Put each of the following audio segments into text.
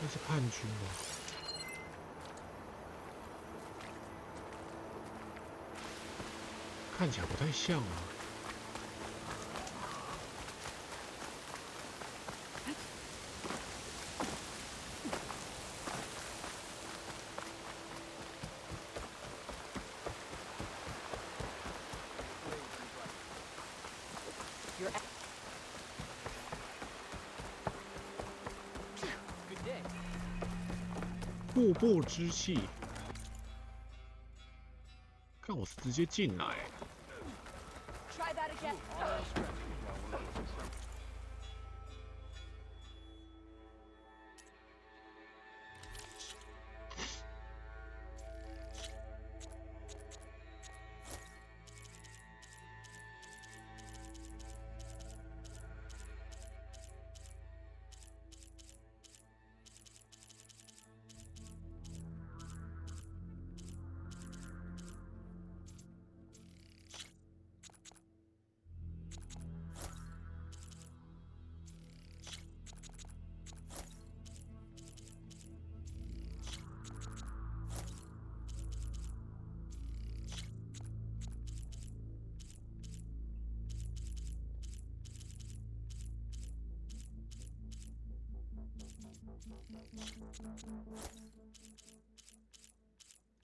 那是叛军吗？看起来不太像啊。瀑布之气，看我是直接进来。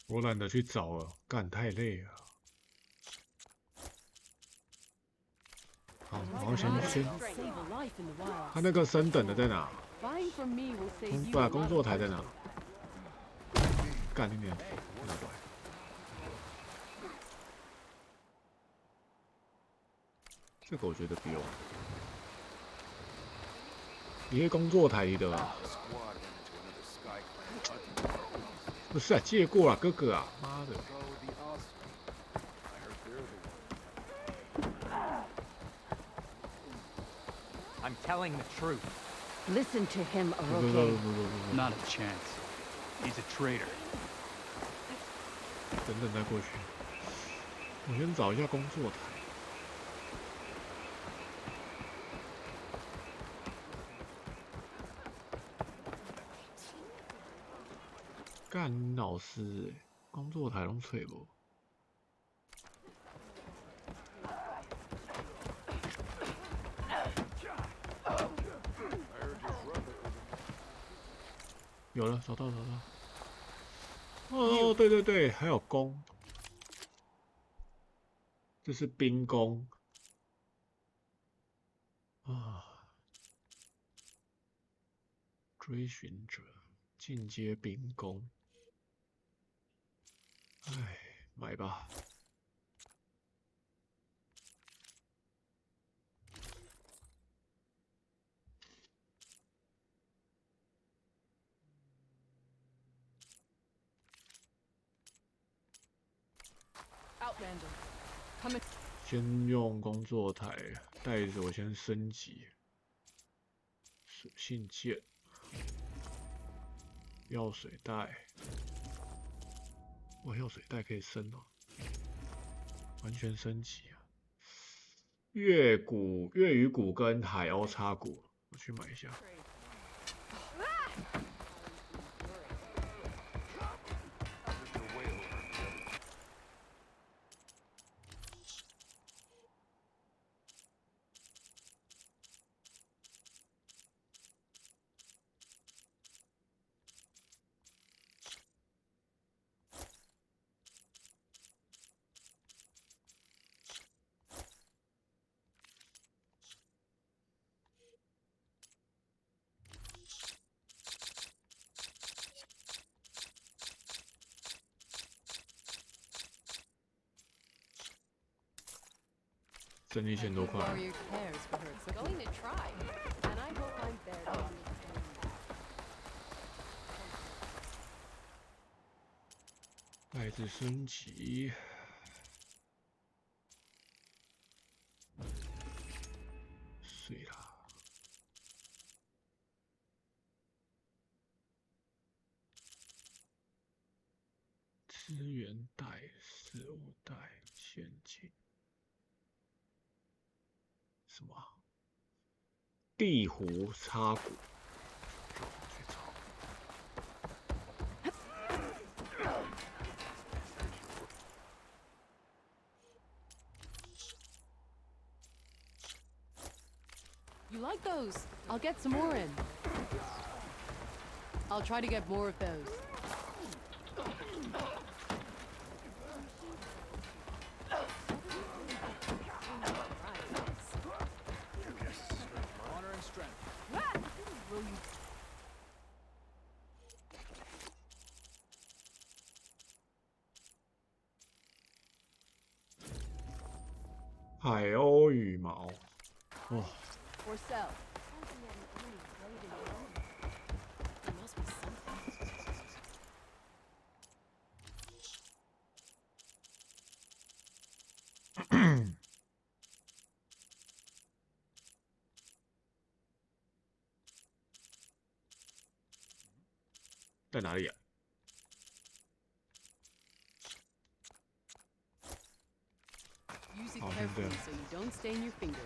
我懒得去找了，干太累了。好，然后先，他那个升等的在哪？工作台在哪？干你娘！这个我觉得不用。你是工作台的啊？不是啊，借过啊，哥哥啊，妈的！ I'm telling the truth. Listen to him, Oroke. Not a chance. He's a traitor. 等等再过去。我先找一下工作台。干老师、欸，工作台拢找无。 有了，找到。哦，对对对，还有弓，这是兵弓啊。追寻者，进阶兵弓。哎，买吧。先用工作台带着我先升级属性键，药水袋，哇，药水袋可以升哦，完全升级啊！粤语骨跟海鸥叉骨，我去买一下。 挣1000多块。袋子升级，碎啦。资源袋、食物袋、现金。 什么？地壶插骨，去找。like those. I'll get some more in. I'll try to get more of those. Honor and strength. Will you 海鸥羽毛，哇， or sell? There must be something. 在哪里啊？ Use it Oh, carefully there. so you don't stain your fingers.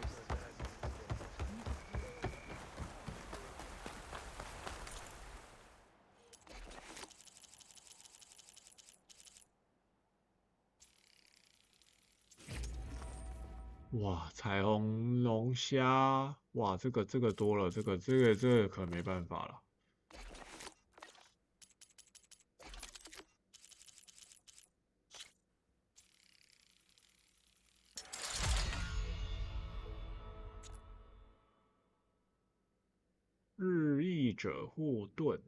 哇，彩虹龙虾，哇，这个多了，这个可没办法了。日翼者护盾，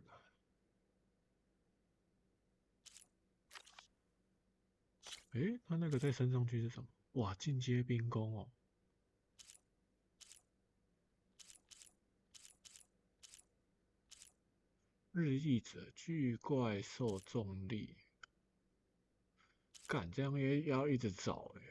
诶，他那个再升上去是什么？哇，进阶兵工哦。日翼者巨怪受重力，干这样也要一直找哎。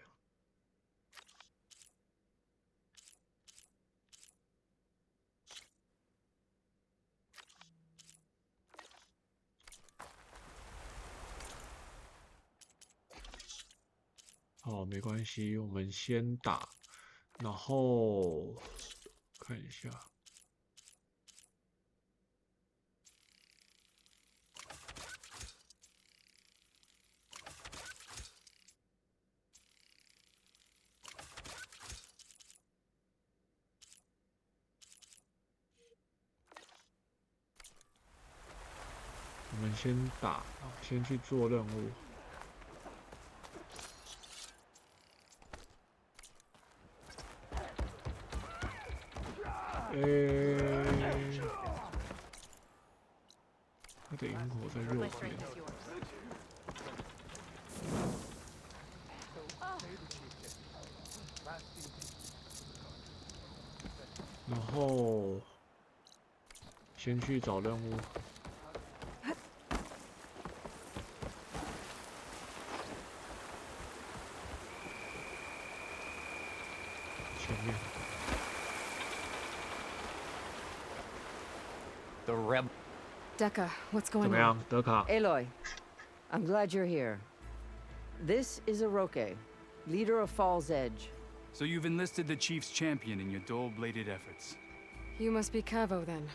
好，没关系，我们先打，然后看一下。我们先打，先去做任务。 他的萤火在右边。然后先去找任务。前面。 The rebel. Decca, what's 怎 going 么 on? 样，德卡？ Aloy, I'm glad you're here. This is Aroke, leader of Fall's Edge. So you've enlisted the chief's champion in your dull-bladed efforts. You must be Cavo, then.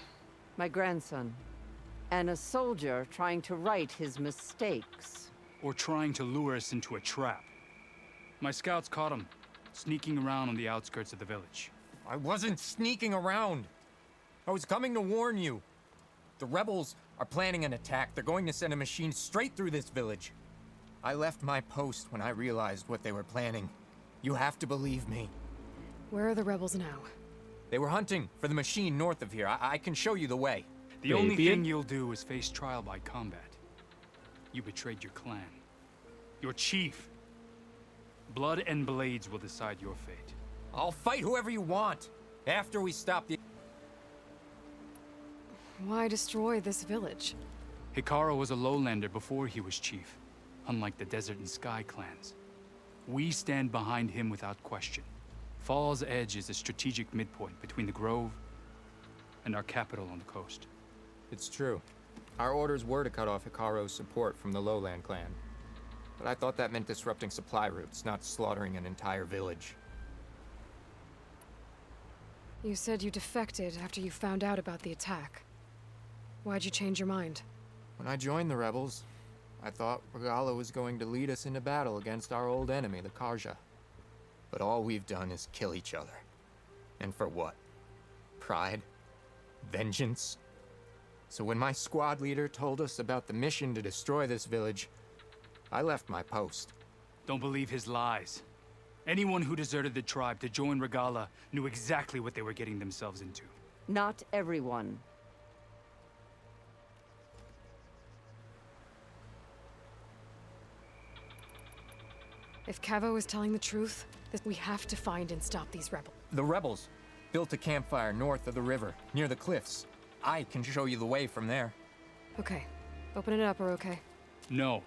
My grandson. And a soldier trying to right his mistakes. Or trying to lure us into a trap. My scouts caught him, sneaking around on the outskirts of the village. I wasn't sneaking around. I was coming to warn you. The rebels are planning an attack. They're going to send a machine straight through this village. I left my post when I realized what they were planning. You have to believe me. Where are the rebels now? They were hunting for the machine north of here. I can show you the way. The only thing you'll do is face trial by combat. You betrayed your clan. Your chief. Blood and blades will decide your fate. I'll fight whoever you want after we stop the... Why destroy this village? Hikaru was a lowlander before he was chief, unlike the Desert and Sky clans. We stand behind him without question. Fall's Edge is a strategic midpoint between the Grove and our capital on the coast. It's true. Our orders were to cut off Hikaru's support from the Lowland clan. But I thought that meant disrupting supply routes, not slaughtering an entire village. You said you defected after you found out about the attack. Why'd you change your mind? When I joined the rebels, I thought Regala was going to lead us into battle against our old enemy, the Karja. But all we've done is kill each other. And for what? pride, vengeance. So when my squad leader told us about the mission to destroy this village, I left my post. Don't believe his lies. Anyone who deserted the tribe to join Regala knew exactly what they were getting themselves into. Not everyone. If Cavo is telling the truth, then we have to find and stop these rebels. The rebels built a campfire north of the river, near the cliffs. I can show you the way from there. Okay. Open it up, Oroke. No.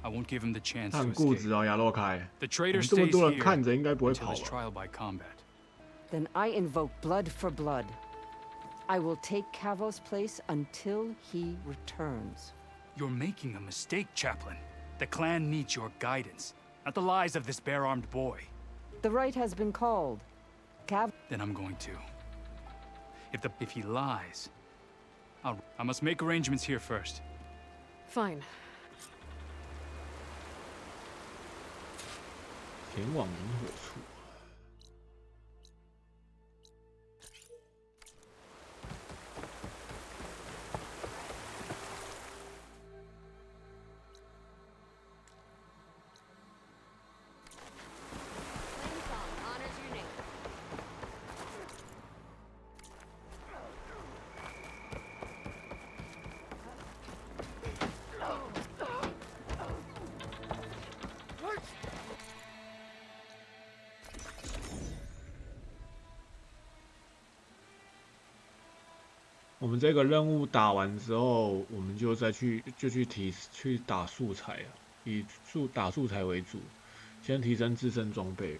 I won't give him the chance 他 to 很固 escape. 执哦，亚洛开。 The 我 traitor 们这么 stays 多人 here 看着，应该不会 until 跑 his 吧？ trial by combat. Then I invoke blood for blood. I will take Cavo's place until he returns. You're making a mistake, Chaplain. The clan needs your guidance, not the lies of this bare-armed boy. The right has been called. Then I'm going to. If he lies, I must make arrangements here first. Fine. 前往萤火处。我们这个任务打完之后，我们就再去打素材啊，以打素材为主，先提升自身装备。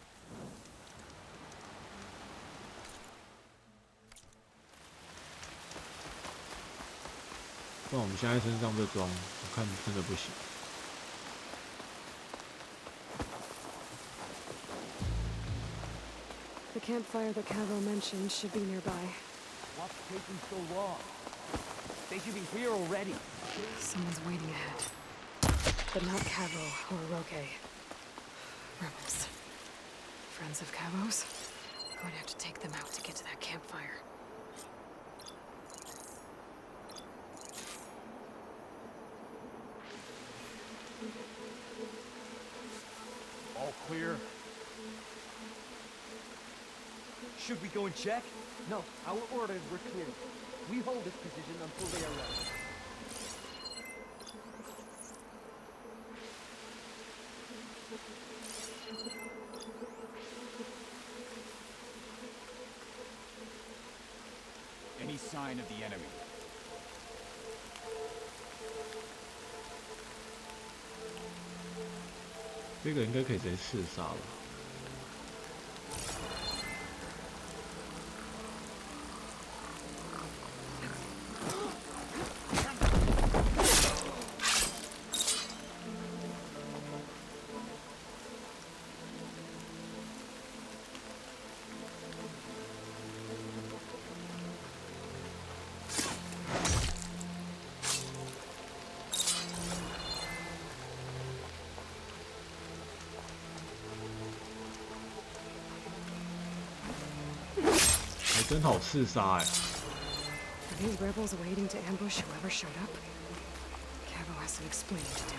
不然我们现在身上这装，我看真的不行。The campfire that Cavo mentioned should be nearby. What's taking so long? They should be here already. Someone's waiting ahead. But not Cavo or Oroke. Rebels. Friends of Cavo's? Going to have to take them out to get to that campfire. All clear. Should we go and check? No, our orders were clear. We hold this position until they are ready. Any sign of the enemy?这个应该可以直接刺杀吧。真好刺杀哎！ Are these rebels waiting to ambush whoever showed up? Cavo has some explaining to do.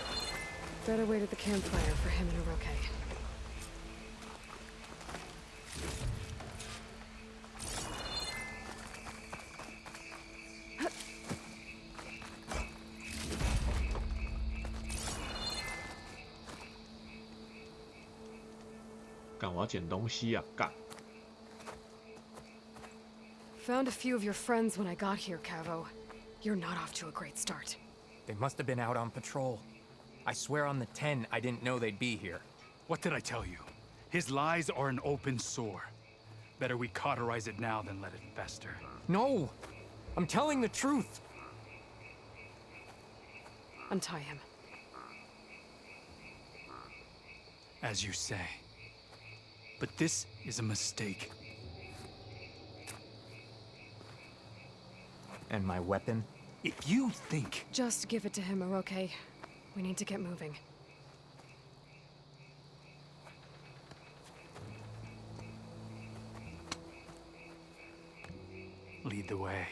Better wait at the campfire for him and Oroke. 干，我要捡东西呀！干。 Found a few of your friends when I got here, Cavo. You're not off to a great start. They must have been out on patrol. I swear on the 10, I didn't know they'd be here. What did I tell you? His lies are an open sore. Better we cauterize it now than let it fester. No! I'm telling the truth! Untie him. As you say. But this is a mistake. And my weapon? If you think... Just give it to him, Oroke. We need to get moving. lead the way.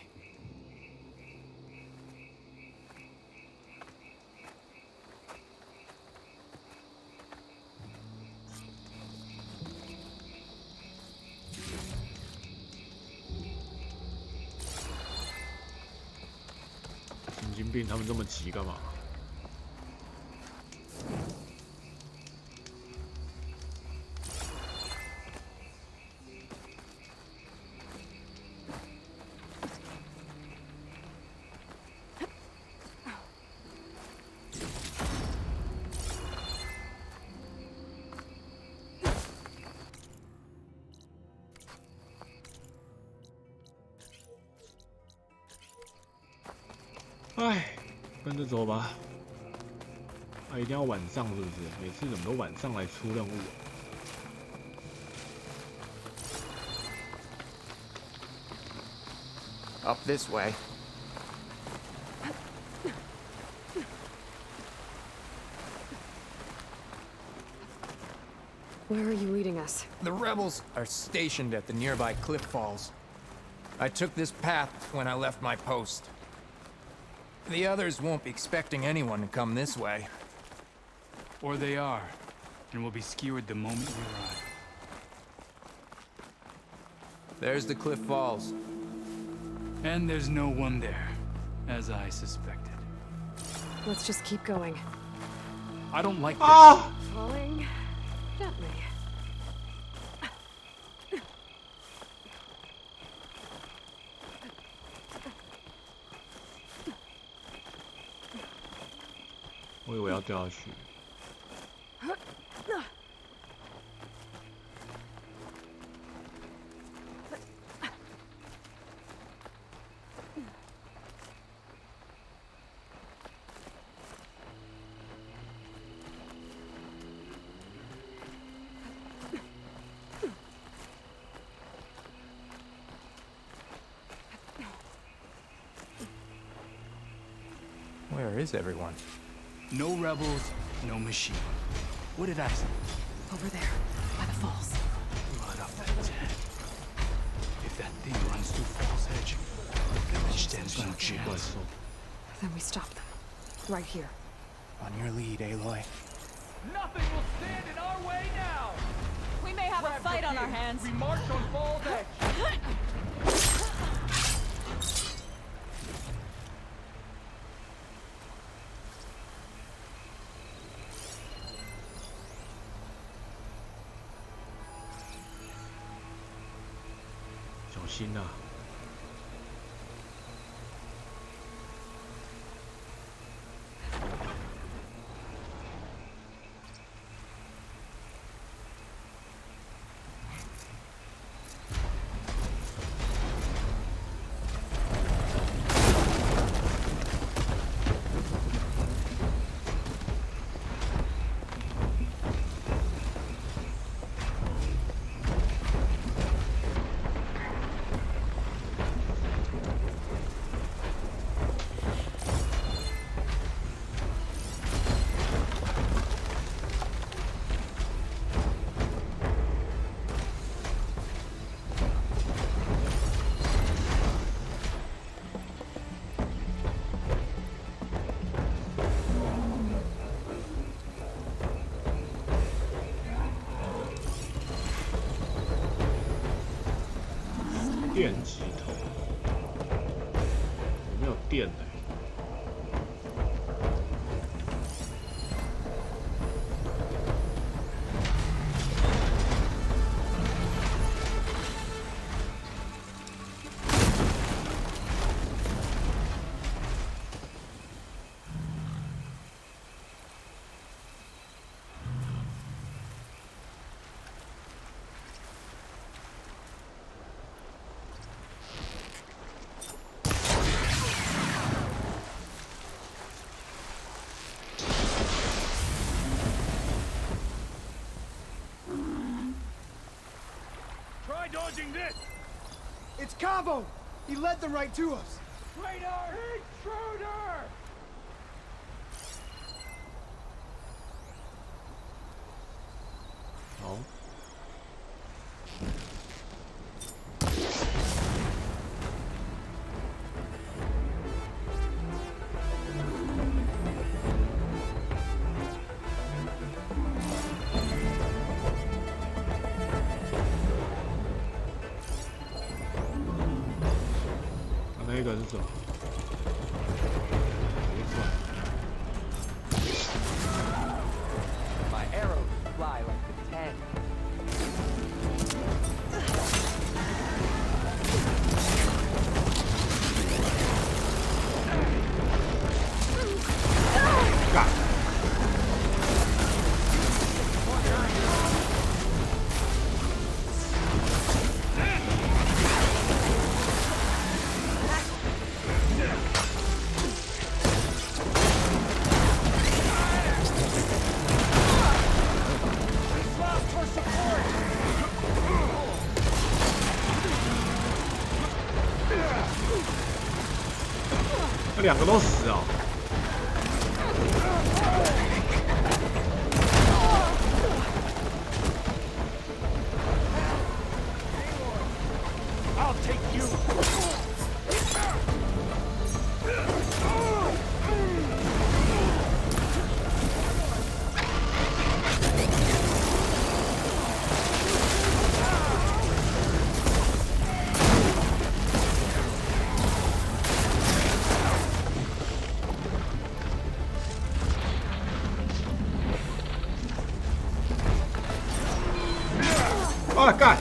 神经病，他们这么急干嘛？哎，跟着走吧。啊，一定要晚上是不是？每次怎么都晚上来出任务Up this way. Where are you leading us? The rebels are stationed at the nearby cliff falls. I took this path when I left my post. The others won't be expecting anyone to come this way. Or they are, and will be skewered the moment we arrive. There's the cliff falls. And there's no one there, as I suspected. Let's just keep going. I don't like this. Falling gently. 我以为要掉下去。Where is everyone? No rebels, no machine. What did I say? Over there, by the falls. Blood up that head. If that thing runs through Fall's Edge, the village stands no chance. Then we stop them. Right here. On your lead, Aloy. Nothing will stand in our way now! We may have a fight on our hands. We march on Fall's Edge! 小心啊！电击头有没有电呢？Dodging this! It's Cabo! He led them right to us! Traitor! Intruder! Oh. 子吧。My arrows fly like the ten. 干！那两个都死哦。 I'll take you. 啊干！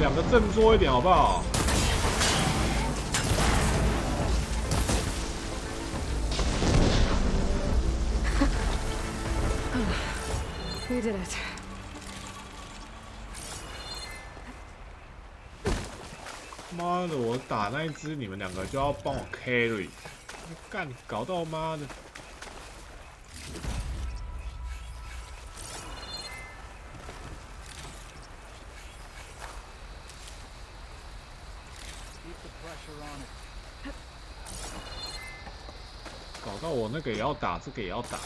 两个振作一点好不好？ We did it. 妈的，我打那一只，你们两个就要帮我 carry， 干搞到妈的！ 搞到我那个也要打，这个也要打。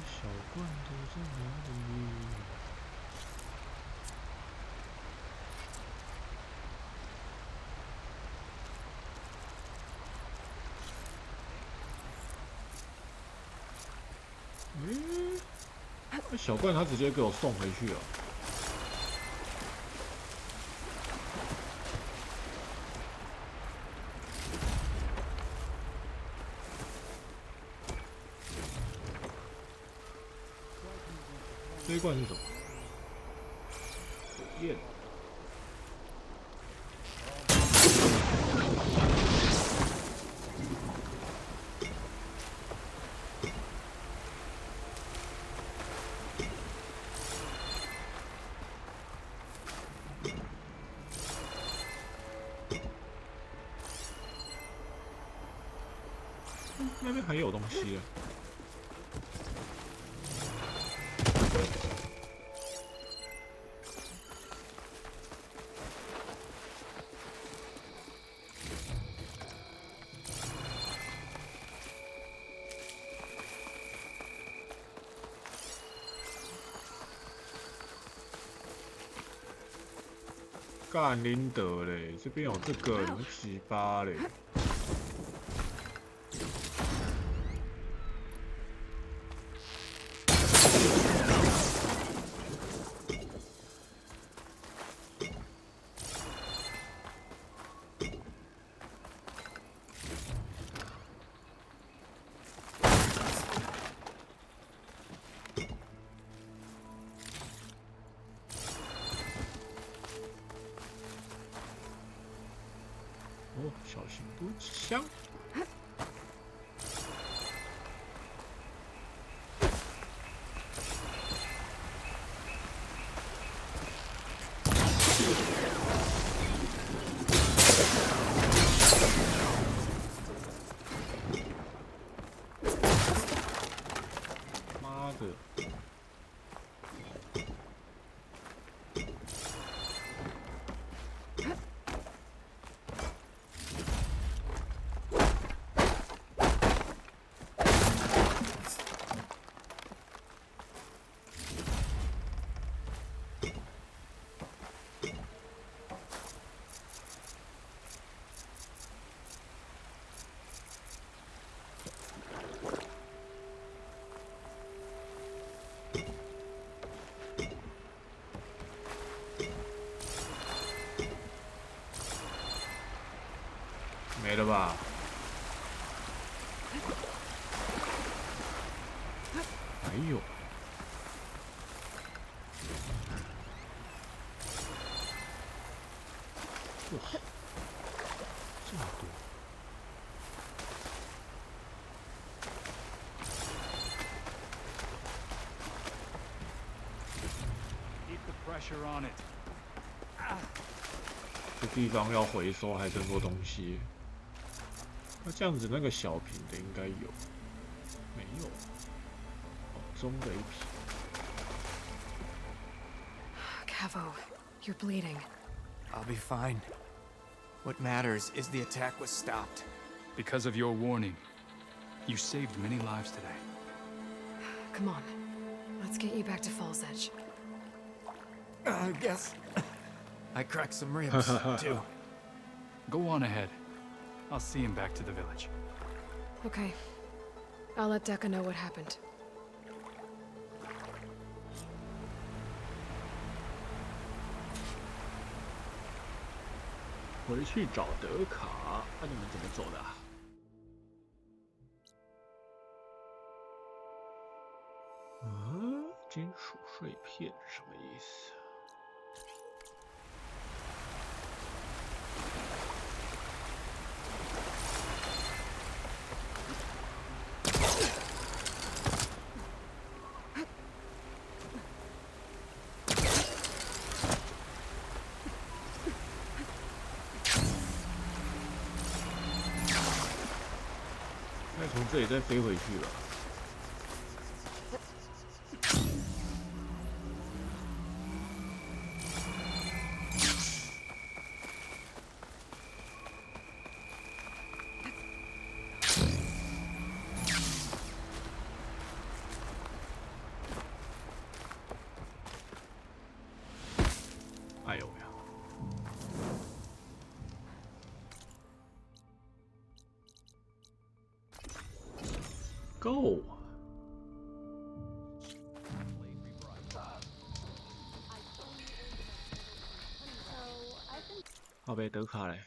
小罐头在哪里？那小罐他直接给我送回去了。 这一罐是什么？火焰。那边还有东西啊。干林德嘞，这边有这个，你们鸡巴嘞！哦，小心补给箱。妈的！没了吧？还有，哇，这么多！ Keep the pressure on it. 这地方要回收还真多东西。那这样子，那个小瓶的应该有，没有？哦，中的一瓶。Cavo, you're bleeding. I'll be fine. What matters is the attack was stopped. Because of your warning, you saved many lives today. Come on. Let's get you back to Falls Edge. I guess I cracked some ribs, too. Go on ahead. I'll see him back to the village. Okay. I'll let Decca know what happened. 回去找德卡，那你们怎么走的啊？金属碎片什么意思？ 再从这里再飞回去了。哎呦呀！ Go！ 好呗，德卡嘞。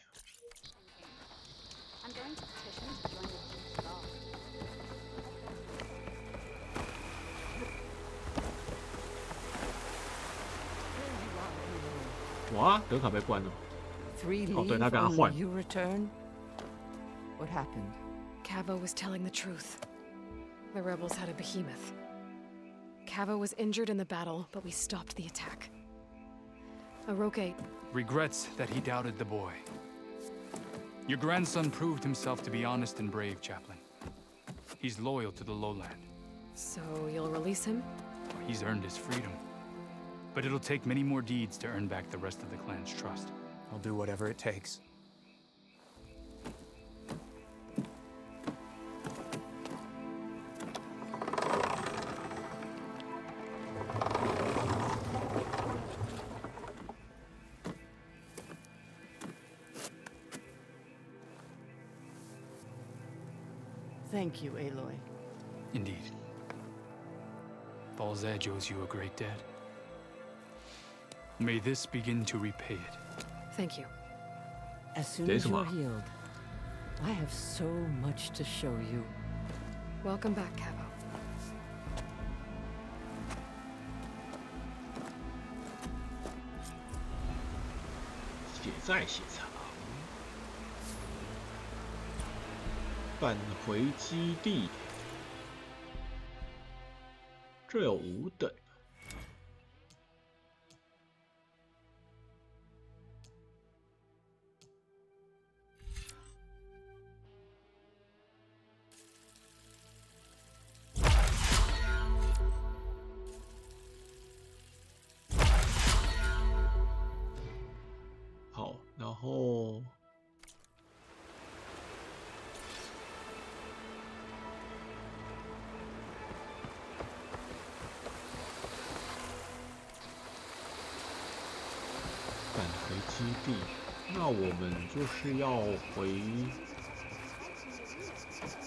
哇，德卡被关了。哦，对，他跟他换。 You return. What happened? Cavo was telling the truth. The rebels had a behemoth. Cavo was injured in the battle, but we stopped the attack. Aroke regrets that he doubted the boy. Your grandson proved himself to be honest and brave, Chaplain. He's loyal to the lowland. So you'll release him? He's earned his freedom. But it'll take many more deeds to earn back the rest of the clan's trust. I'll do whatever it takes. Thank you, Aloy. Indeed. Falls Edge owes you a great debt. May this begin to repay it. Thank you. As soon as you're healed, I have so much to show you. Welcome back, Cavo. 血债血偿，返回基地。这有5等。好，然后返回基地，那我们就是要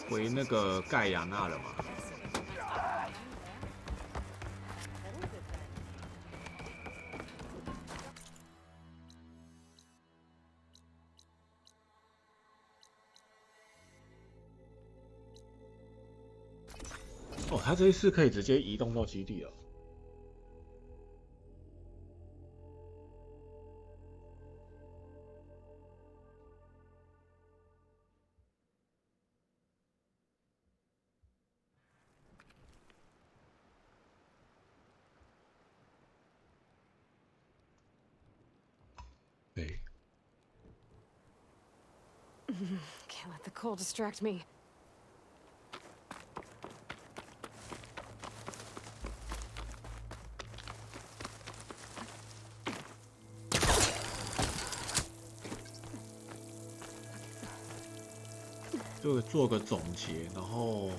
回那个盖亚纳了嘛？哦，他这一次可以直接移动到基地了。对。Can't let the cold distract me. 就做个总结，然后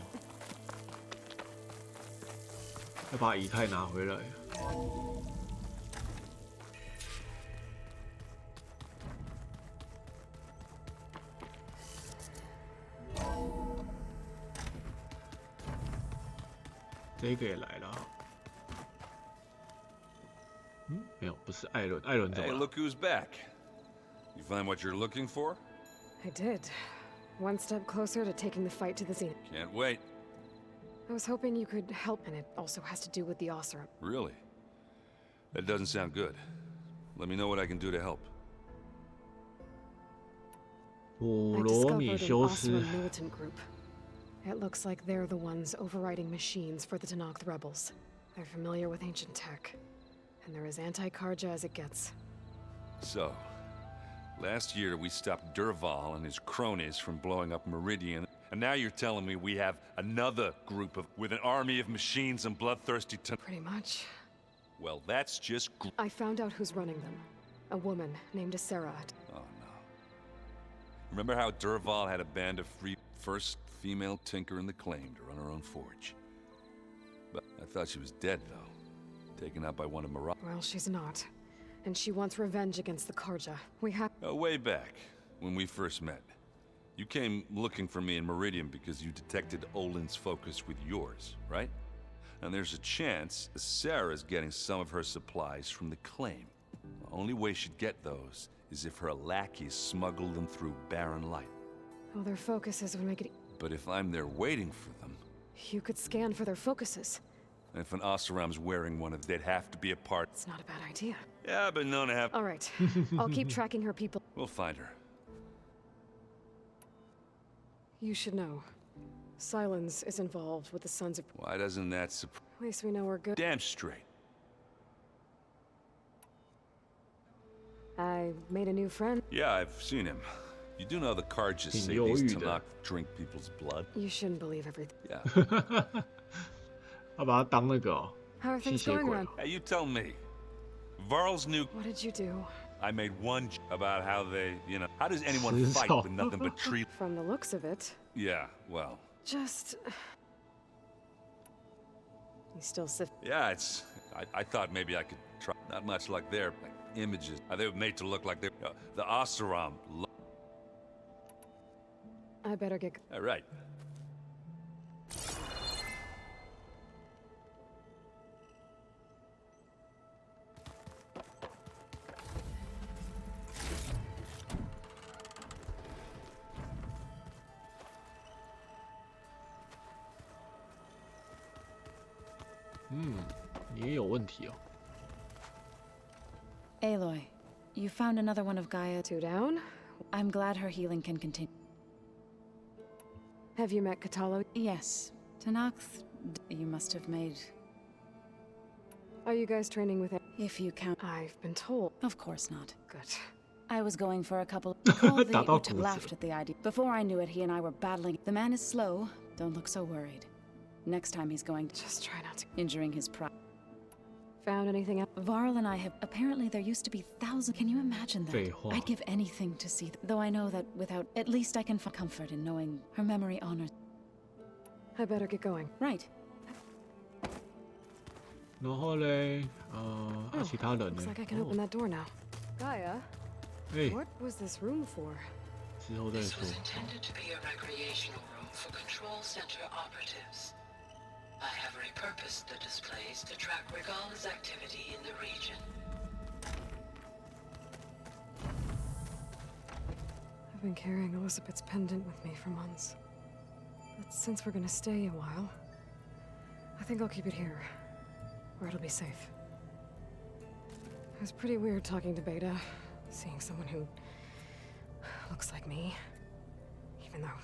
要把以太拿回来。这个也来了。嗯，没有，不是艾伦，艾伦走了。Hey, look who's back. You find what you're looking for? I did. One step closer to taking the fight to the zenith. Can't wait. I was hoping you could help, and it also has to do with the Osram. Really? That doesn't sound good. Let me know what I can do to help. 普 I 罗米 discovered an 修斯 Osram militant group. It looks like they're the ones overriding machines for the Tenakth rebels. They're familiar with ancient tech, and they're as anti-Karja as it gets. So, last year we stopped Durval and his cronies from blowing up Meridian, and now you're telling me we have another group with an army of machines and bloodthirsty Pretty much. Well, that's just I found out who's running them. A woman named Asera. Oh no. Remember how Durval had a band of first female tinker in the claim to run her own forge? But I thought she was dead, though. Taken out by one of Marauders. Well, she's not. And she wants revenge against the Karja. We have... Way back, when we first met. You came looking for me in Meridian because you detected Olin's focus with yours, right? And there's a chance Sarah's getting some of her supplies from the claim. The only way she'd get those is if her lackeys smuggled them through barren light. Well, their focuses would make it... But if I'm there waiting for them... You could scan for their focuses. If an Oseram's wearing one of, they'd have to be a part... It's not a bad idea. Yeah, I've been known to have... All right. I'll keep tracking her people. We'll find her. You should know. Silence is involved with the Sons of... Why doesn't that At least we know we're good. Damn straight. I made a new friend. Yeah, I've seen him. You do know the Karjas say these Tenakth drink people's blood? You shouldn't believe everything. Yeah. 他把他当那个 How are 吸 things 血 going 鬼 around? Hey, you tell me. Varl's new... What did you do? I made one about how they, how does anyone fight with nothing but tree... From the looks of it, Yeah, well... just... You still sift... Yeah, it's... I thought maybe I could try... Not much like their images. They were made to look like they... the Oseram... I better get... All right. 你也有问题哦。 Aloy, you found another one of Gaia. 2 down. I'm glad her healing can continue. Have you met Katalo? Yes. Tanax, you must have made. Are you guys training with him? If you count. I've been told. Of course not. Good. I was going for a couple. Called laughed at the idea. Before I knew it, he and I were battling. The man is slow. Don't look so worried. Next time he's going to. Just try not to. Injuring his pride. Found anything else? Varl and I have. Apparently, there used to be thousands. Can you imagine that? I'd give anything to see. Though I know that without. At least I can find comfort in knowing her memory honors. I better get going. Right. 然后嘞，其他人呢 Looks？like I can open that door now. Gaia, 哎， what was this room for? 之后再 This 说 was。intended to be a recreational room for Control Center operatives. I have repurposed the displays to track Regala's activity in the region. I've been carrying Elizabeth's pendant with me for months. But since we're gonna stay a while, I think I'll keep it here, where it'll be safe. It was pretty weird talking to Beta, seeing someone who looks like me, even though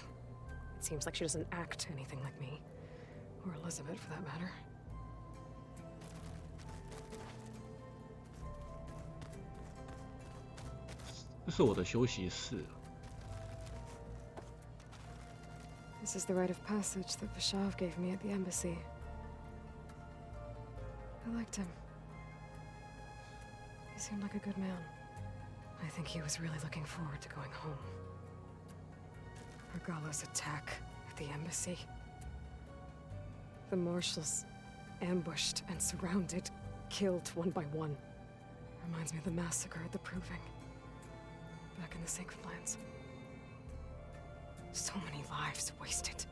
it seems like she doesn't act anything like me, or Elizabeth for that matter. 这是我的休息室。 This is the rite of passage that Vashav gave me at the embassy. I liked him. He seemed like a good man. I think he was really looking forward to going home. Regala's attack at the embassy. The marshals ambushed and surrounded, killed one by one. Reminds me of the massacre at the Proving. Back in the Sacred Lands. So many lives wasted.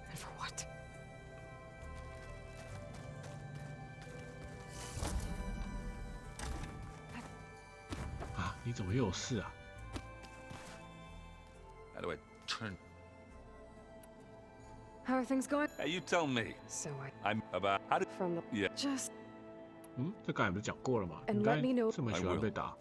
And for what? Ah, 你怎么又有事啊？ How do I turn? How are things going? Hey, you tell me. So I'm about how did? from the Yeah. just 这刚才不是讲过了吗？ And 应该 let me know- 这么喜欢被打。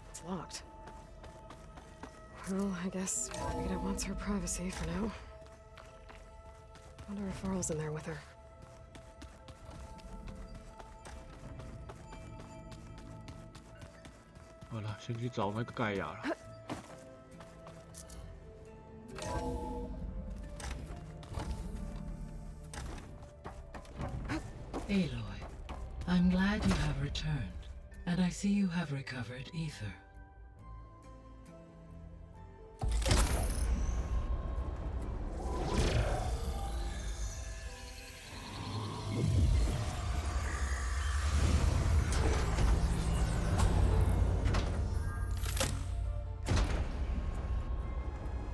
it's locked. Well, I guess Beta wants her privacy for now. Wonder if Varl's in there with her. 好了，先去找那个盖亚了。 Aloy, I'm glad you have returned, and I see you have recovered ether.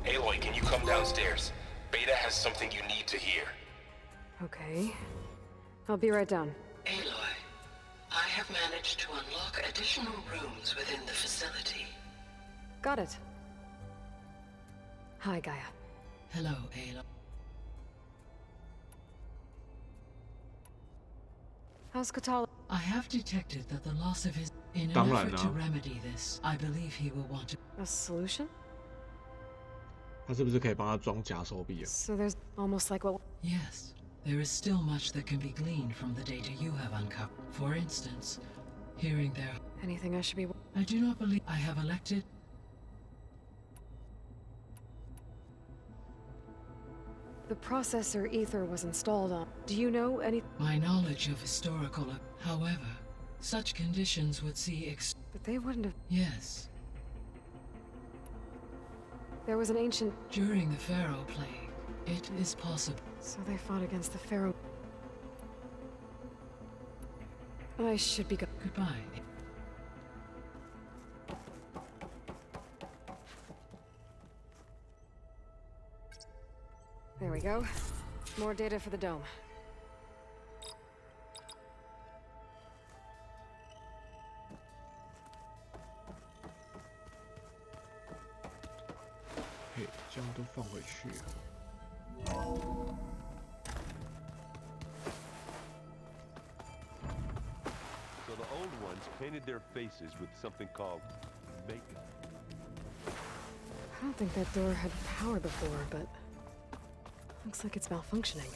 Aloy, can you come downstairs? Beta has something you need to hear. Okay. I'll be right down. Aloy, I have managed to unlock additional rooms within the facility. Got it. Hi, Gaia. Hello, Aloy. How's Katala? I have detected that the loss of his... In an 当然 effort 啦 to remedy this, I believe he will want to... A solution? 他是不是可以帮他装假手臂啊？ So there's almost like what... Yes, there is still much that can be gleaned from the data you have uncovered. For instance, hearing their... Anything I should be... I do not believe I have elected... The processor ether was installed on... Do you know any... My knowledge of historical... However, such conditions would see But they wouldn't have... Yes. There was an ancient... During the Pharaoh Plague, it is possible. So they fought against the Pharaoh... I should be go... Goodbye. There we go. More data for the dome. 嘿，这样都放回去了。So the old ones painted their faces with something called makeup. I don't think that door had power before, but looks like it's malfunctioning.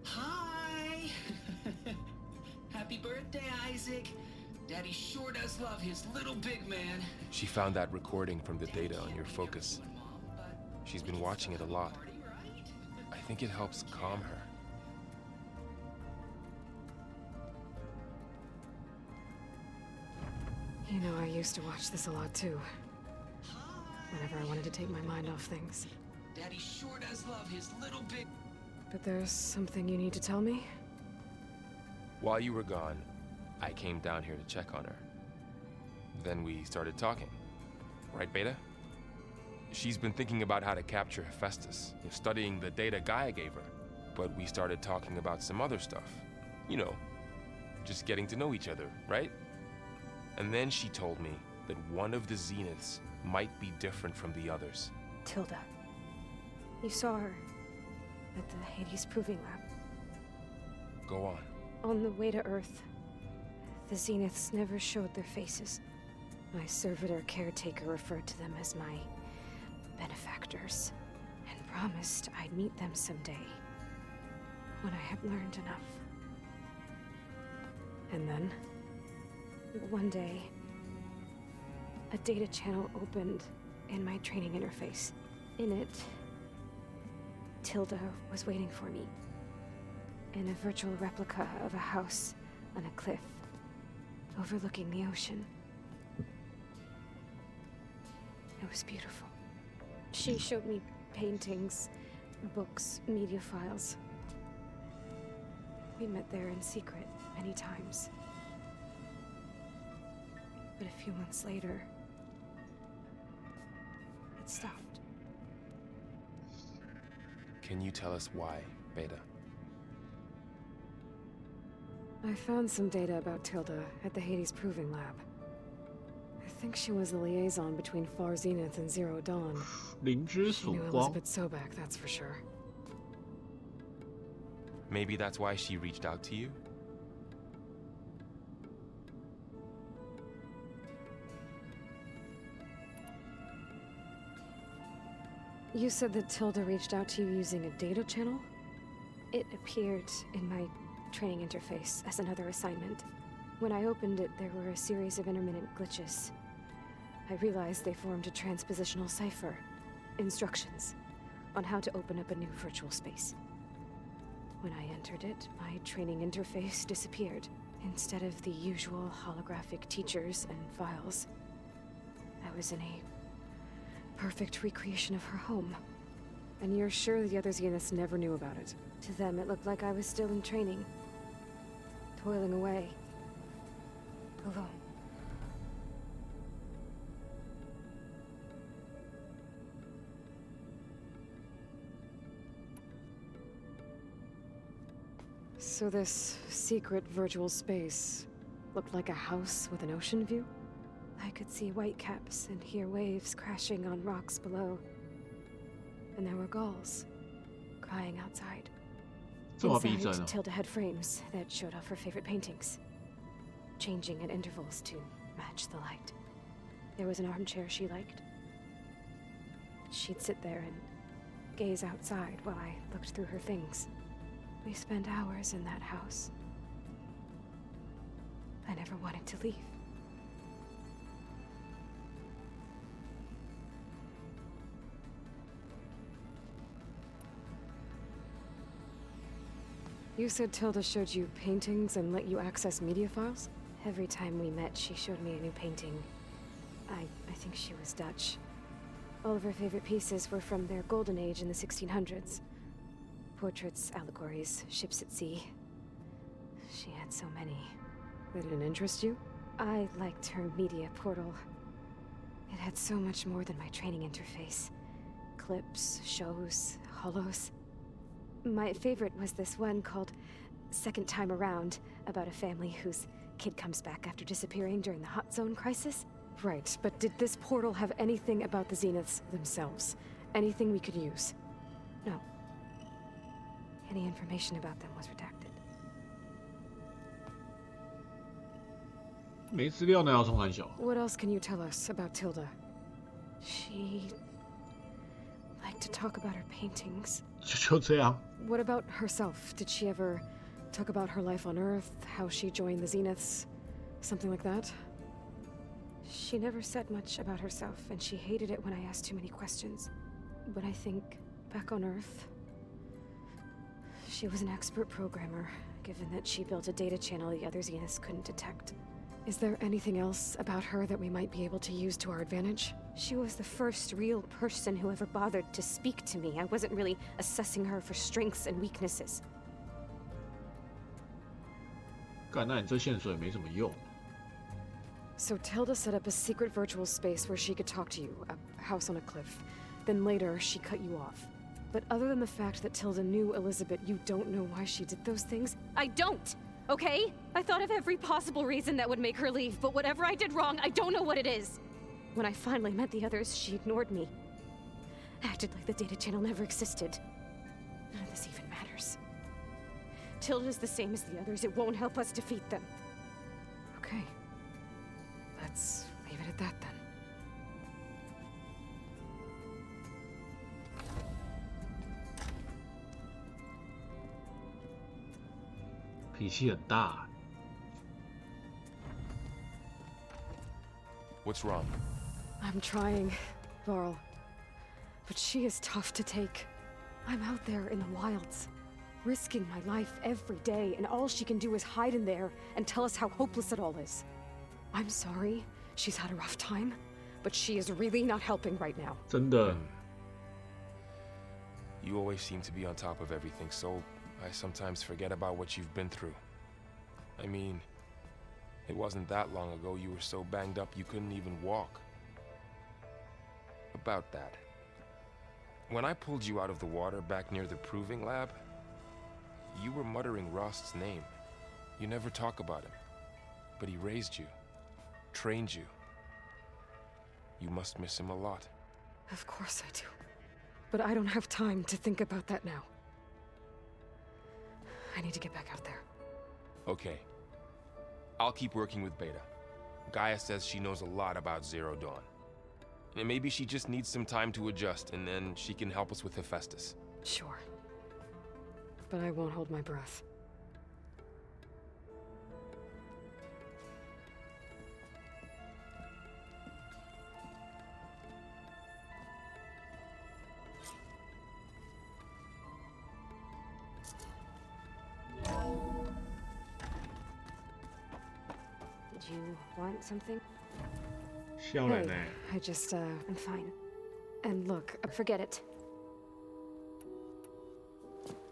Hi! Happy birthday, Isaac. Daddy sure does love his little big man. She found that recording from the data on your focus. She's been watching it a lot. I think it helps calm her. You know, I used to watch this a lot too. Whenever I wanted to take my mind off things. Daddy sure does love his little big... But there's something you need to tell me? While you were gone, I came down here to check on her. Then we started talking. Right, Beta? She's been thinking about how to capture Hephaestus, studying the data Gaia gave her. But we started talking about some other stuff. You know, just getting to know each other, right? And then she told me that one of the Zeniths might be different from the others. Tilda. You saw her at the Hades Proving Lab. Go on. On the way to Earth, the Zeniths never showed their faces. My servitor caretaker referred to them as my benefactors, and promised I'd meet them someday, when I had learned enough. And then, one day, a data channel opened in my training interface. In it, Tilda was waiting for me, in a virtual replica of a house on a cliff, overlooking the ocean. It was beautiful. She showed me paintings, books, media files. We met there in secret many times. But a few months later, it stopped. Can you tell us why, Beta? I found some data about Tilda at the Hades Proving Lab. I think she was the liaison between Far Zenith and Zero Dawn. She knew Elizabeth Sobek, that's for sure. Maybe that's why she reached out to you? You said that Tilda reached out to you using a data channel? It appeared in my training interface as another assignment. When I opened it, there were a series of intermittent glitches. I realized they formed a transpositional cipher, instructions on how to open up a new virtual space. When I entered it, my training interface disappeared. Instead of the usual holographic teachers and files, I was in a perfect recreation of her home. And you're sure the other Zeniths never knew about it? To them, it looked like I was still in training, toiling away, alone. So this secret virtual space looked like a house with an ocean view? I could see whitecaps and hear waves crashing on rocks below. And there were gulls crying outside. Inside, Tilda had frames that showed off her favorite paintings, changing at intervals to match the light. There was an armchair she liked. She'd sit there and gaze outside while I looked through her things. We spent hours in that house. I never wanted to leave. You said Tilda showed you paintings and let you access media files? Every time we met, she showed me a new painting. I think she was Dutch. All of her favorite pieces were from their golden age in the 1600s. Portraits, allegories, ships at sea. She had so many. That didn't interest you? I liked her media portal. It had so much more than my training interface. Clips, shows, holos. My favorite was this one called Second Time Around, about a family whose kid comes back after disappearing during the Hot Zone crisis. Right, but did this portal have anything about the Zeniths themselves? Anything we could use? No. Any information about them was redacted. 没资料呢，要冲很小。 What else can you tell us about Tilda? She liked to talk about her paintings. 就这样。 What about herself? Did she ever talk about her life on Earth, how she joined the Zeniths, something like that? She never said much about herself, and she hated it when I asked too many questions. But I think, back on Earth, she was an expert programmer, given that she built a data channel the other Zeniths couldn't detect. Is there anything else about her that we might be able to use to our advantage? She was the first real person who ever bothered to speak to me. I wasn't really assessing her for strengths and weaknesses. 干，那你这线索也没什么用。 So Tilda set up a secret virtual space where she could talk to you, a house on a cliff. Then later, she cut you off. But other than the fact that Tilda knew Elizabeth, you don't know why she did those things? I don't, okay? I thought of every possible reason that would make her leave, but whatever I did wrong, I don't know what it is. When I finally met the others, she ignored me. Acted like the data channel never existed. None of this even matters. Tilda's the same as the others. It won't help us defeat them. Okay. Let's leave it at that then. What's wrong? I'm trying, Varl. But she is tough to take. I'm out there in the wilds, risking my life every day, and all she can do is hide in there and tell us how hopeless it all is. I'm sorry, she's had a rough time, but she is really not helping right now. 真的。 You always seem to be on top of everything, so I sometimes forget about what you've been through. I mean, it wasn't that long ago you were so banged up you couldn't even walk. About that. When I pulled you out of the water back near the proving lab, you were muttering Rost's name. You never talk about him, but he raised you. Trained you. You must miss him a lot. Of course I do. But I don't have time to think about that now. I need to get back out there. Okay. I'll keep working with Beta. Gaia says she knows a lot about Zero Dawn. And maybe she just needs some time to adjust, and then she can help us with Hephaestus. Sure. But I won't hold my breath. Did you want something? Hey, I just, I'm fine. And look, Forget it.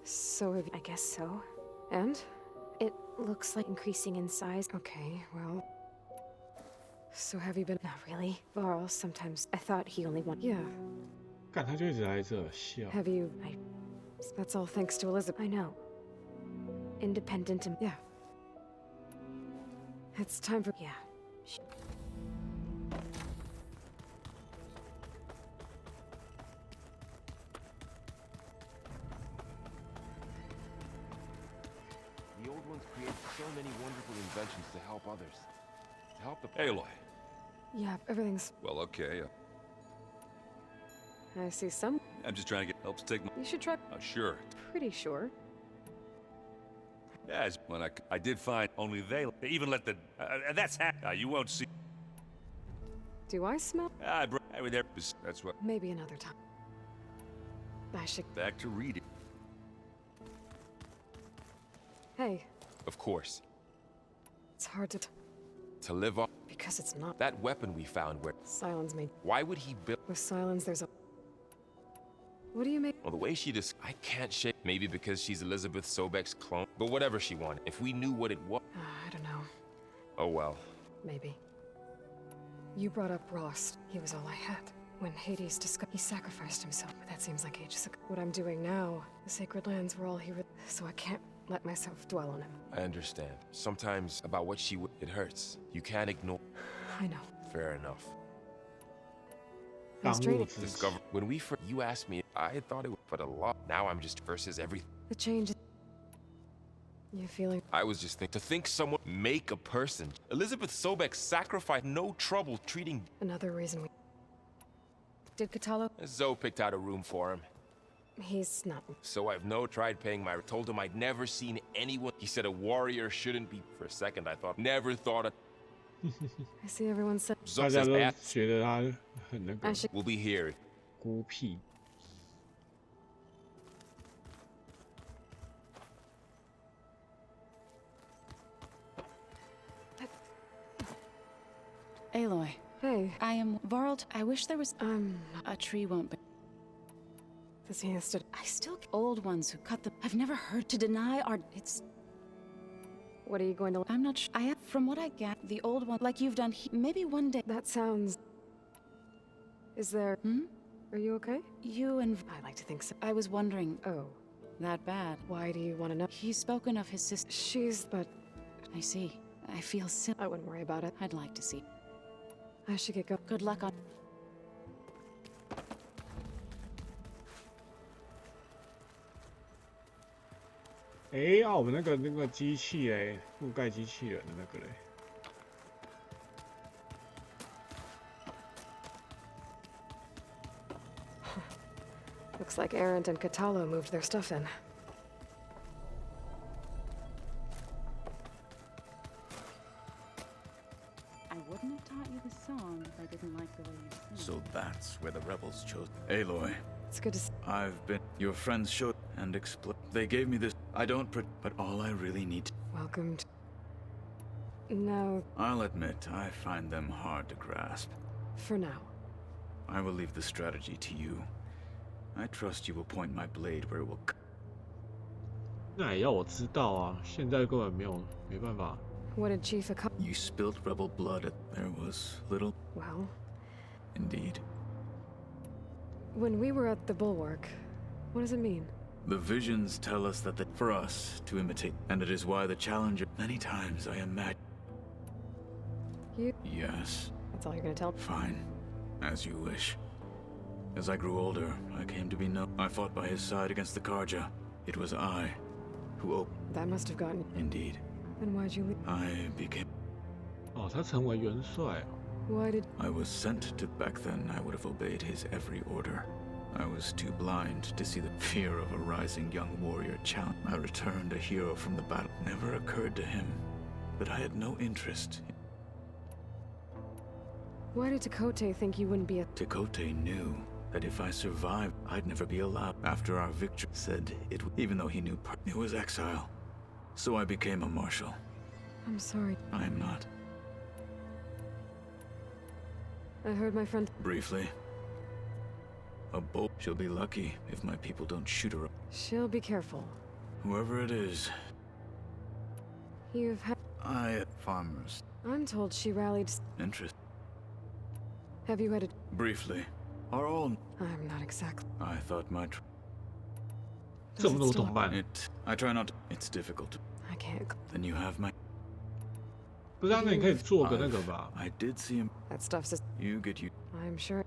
So have you... I guess so. And? It looks like increasing in size. Okay, well... So have you been... Not really. Varl, sometimes I thought he only wanted... Yeah. 干，他就一直来这笑。 Have you... That's all thanks to Elizabeth. I know. Independent and... Yeah. It's time for... Yeah. The old ones create so many wonderful inventions to help others. To help the Aloy. Yeah, everything's... Well, okay. I see some... I'm just trying to get help to take my... You should try... Sure. Pretty sure. Yes, when I did find only they even let the... that's you won't see... Do I smell? I was there. That's what... Maybe another time. I should... Back to reading. Hey. Of course. It's hard to... To live off... Because it's not... That weapon we found where... Silence me. Why would he build... With Silence, there's a... What do you make? Well, the way she just... I can't shake... Maybe because she's Elizabeth Sobek's clone. But whatever she wanted. If we knew what it was... I don't know. Oh, well. Maybe. You brought up Rost. He was all I had. When Hades discovered... He sacrificed himself. But that seems like ages ago. What I'm doing now... The Sacred Lands were all he... So I can't let myself dwell on him. I understand. Sometimes about what she would... It hurts. You can't ignore... I know. Fair enough. 当务之急。 Discover when we first you asked me, I thought it would put a lot. Now I'm just versus everything. The change. You feeling? I was just to think someone make a person. Elizabeth Sobek sacrificed no trouble treating. Another reason we. Did Catalo? Zoe picked out a room for him. He's not. So I've tried paying my. Told him I'd never seen anyone. He said a warrior shouldn't be. For a second, I thought. Never thought of. I see everyone said. 大家都觉得他很那个 We'll be here. 孤僻。 Aloy. Hey. I am Varld. I wish there was a tree won't be. This he has to. I still old ones who cut them. I've never heard to deny our. It's. What are you going to? I'm not sure. I have, from what I get, the old one, like you've done. Maybe one day. That sounds. Is there? Are you okay? You and. I like to think so. I was wondering. Oh. That bad. Why do you want to know? He's spoken of his sister. She's. But. I see. I feel silly. I wouldn't worry about it. I'd like to see. I should get going. Good luck on. 哎啊，我们那个机器嘞，覆盖机器人的那个嘞。 Looks like Arendt and Catalo moved their stuff in. I wouldn't have taught you the song if I didn't like the way you sing. So that's where the rebels chose Aloy. It's good to see. I've been. Your friends showed and explained. They gave me this. I don't. But all I really need. Welcome. No. I'll admit, I find them hard to grasp. For now. I will leave the strategy to you. I trust you will point my blade where it will. 那也要我知道啊，现在根本没办法。 What did Chief accomplish? You spilled rebel blood. There was little. Well. Indeed. When we were at the bulwark, what does it mean? The visions tell us that for us to imitate, and it is why the Challenger. Many times I imagine. You. Yes. That's all you're gonna tell. Fine, as you wish. As I grew older, I came to be known. I fought by his side against the Karja. It was I who opened. That must have gotten. Indeed. Then why'd you leave? I became. 哦，他成为元帅。 Why did? I was sent to. Back then, I would have obeyed his every order. I was too blind to see the fear of a rising young warrior challenge. I returned a hero from the battle. Never occurred to him that I had no interest. Why did Tekote think you wouldn't be a? Tekote knew that if I survived, I'd never be allowed. After our victory, said it. Even though he knew it was exile, so I became a marshal. I'm sorry. I am not. I heard my friend. Briefly. A bolt. She'll be lucky if my people don't shoot her. She'll be careful. Whoever it is. You've had. Farmers. I'm told she rallied. Interest. Have you had a? Briefly. Are all. I'm not exactly. I thought my. 这么多怎么办？ I try not to. It's difficult. I can't. Then you have my. 不是啊，那你可以做个那个吧。 I did see him. That stuff's just. You get you. I'm sure.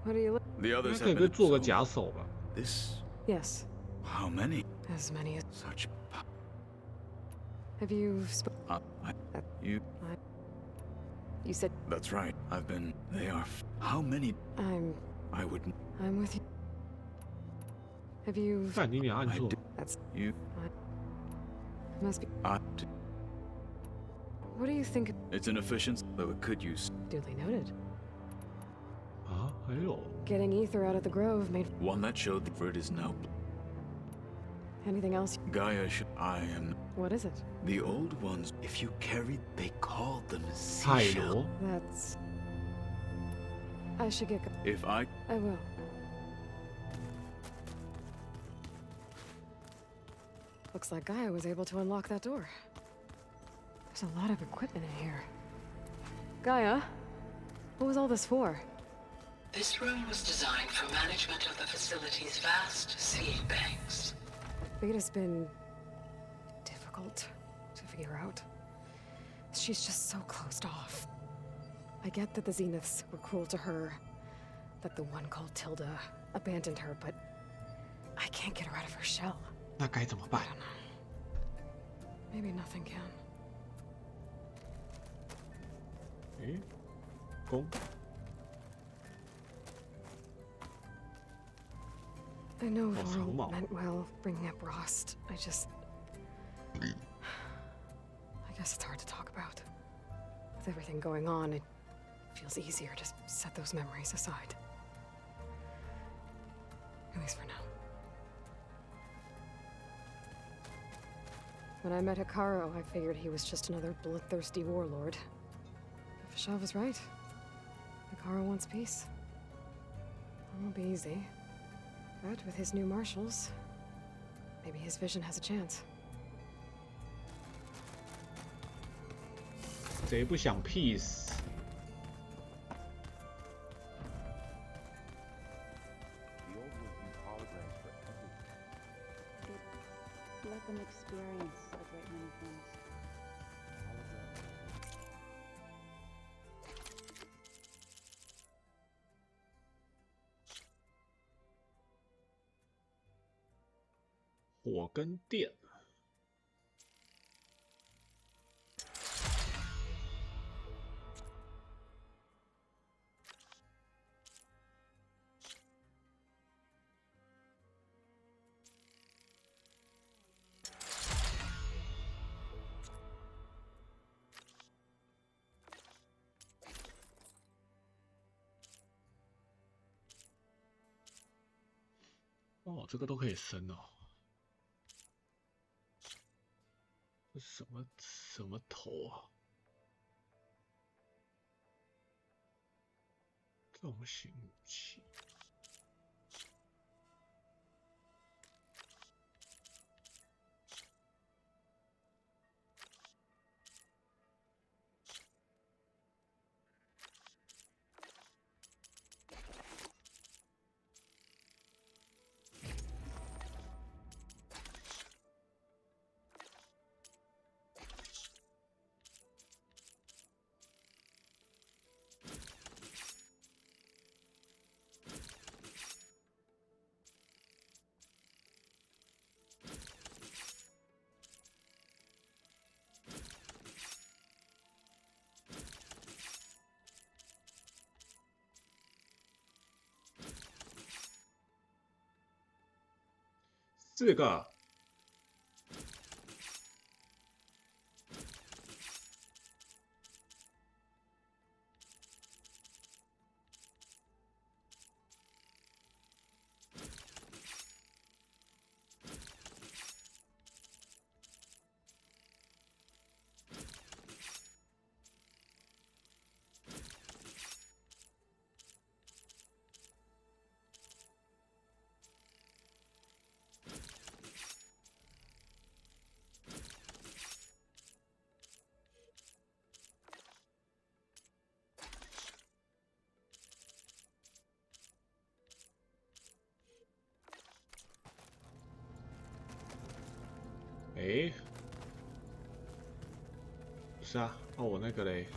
What are you look? The others 那可以 have 不是 been. 做个假手吧？ This. Yes. How many? As many as. Such. Have you You. You said. That's right. I've been. They are. How many? I wouldn't. I'm with you. Have you? 干你俩按错。 That's. You. Must be. What do you think? It's inefficient, though it could use. Duly noted. 啊，还有。 Getting ether out of the grove made. One that showed the bird is now. Anything else? Gaia should. I am. What is it? The old ones. If you carried, they called them seashell. That's. I should get. If I. I will. Looks like Gaia was able to unlock that door. There's a lot of equipment in here. Gaia, what was all this for? This room was designed for management of the facility's vast seed banks. Beta's been difficult to figure out. She's just so closed off. I get that the Zeniths were cruel to her, that the one called Tilda abandoned her, but I can't get her out of her shell. 那该怎么办 Maybe nothing can. 诶，弓。 I know 哦， Laurel 长矛。 meant well bringing up Rost. I guess it's hard to talk about. With everything going on, it feels easier to set those memories aside. At least for now. When I met Hikaru, I figured he was just another bloodthirsty warlord. But Fashav was right. Hikaru wants peace. It won't be easy. But with his new marshals, maybe his vision has a chance. 谁不想 peace？ The old ones use holograms for everything. Let them experience a great many things. Holograms. 火跟电。哦，这个都可以升哦。这什么头啊？重型武器。这个哎，不是啊，哦，我那个嘞，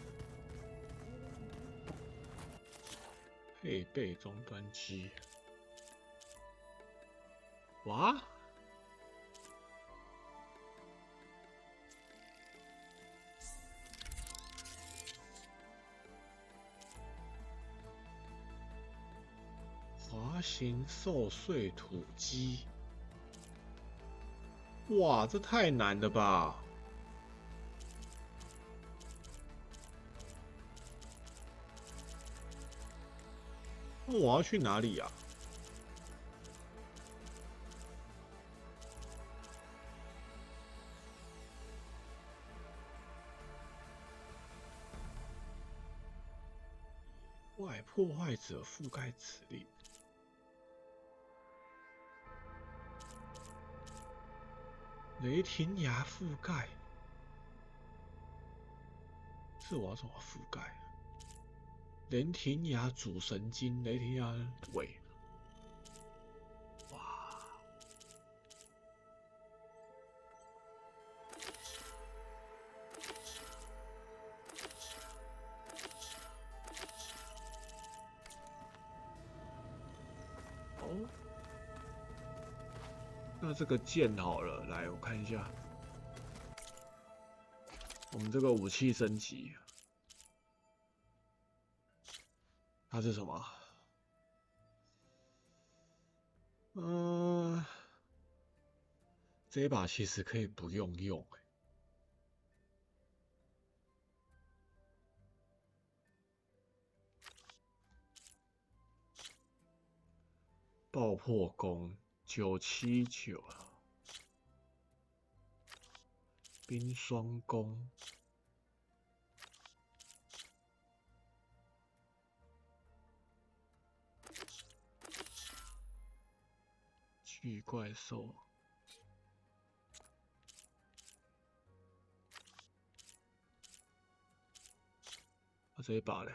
配备终端机，哇，滑行受碎土机。 哇，这太难了吧！那我要去哪里呀？外破坏者覆盖指令。 雷霆牙覆盖，这我要怎么覆盖？雷霆牙主神经，雷霆牙尾。哇！那这个剑好了，来我看一下，我们这个武器升级，它是什么？这一把其实可以不用用。爆破弓979啊，冰霜弓，巨怪兽，这一把嘞。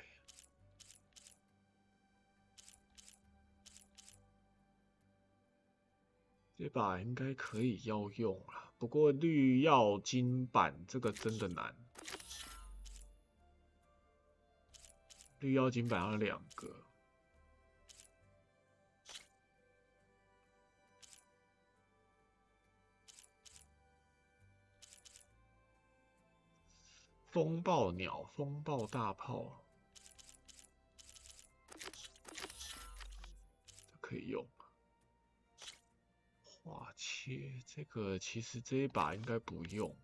这把应该可以要用了，不过绿曜金版这个真的难。绿曜金版要2个。风暴鸟、风暴大炮，这可以用。画切这个其实这一把应该不用。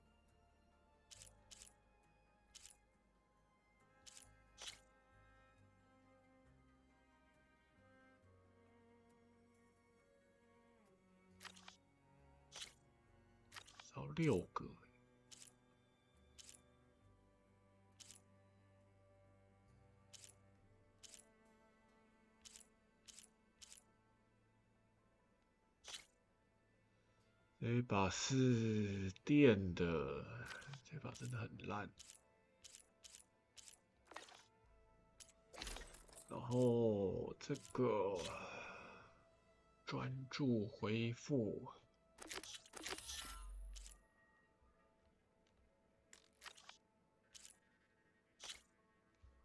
少6个。这一把是电的，这把真的很烂。然后这个专注恢复，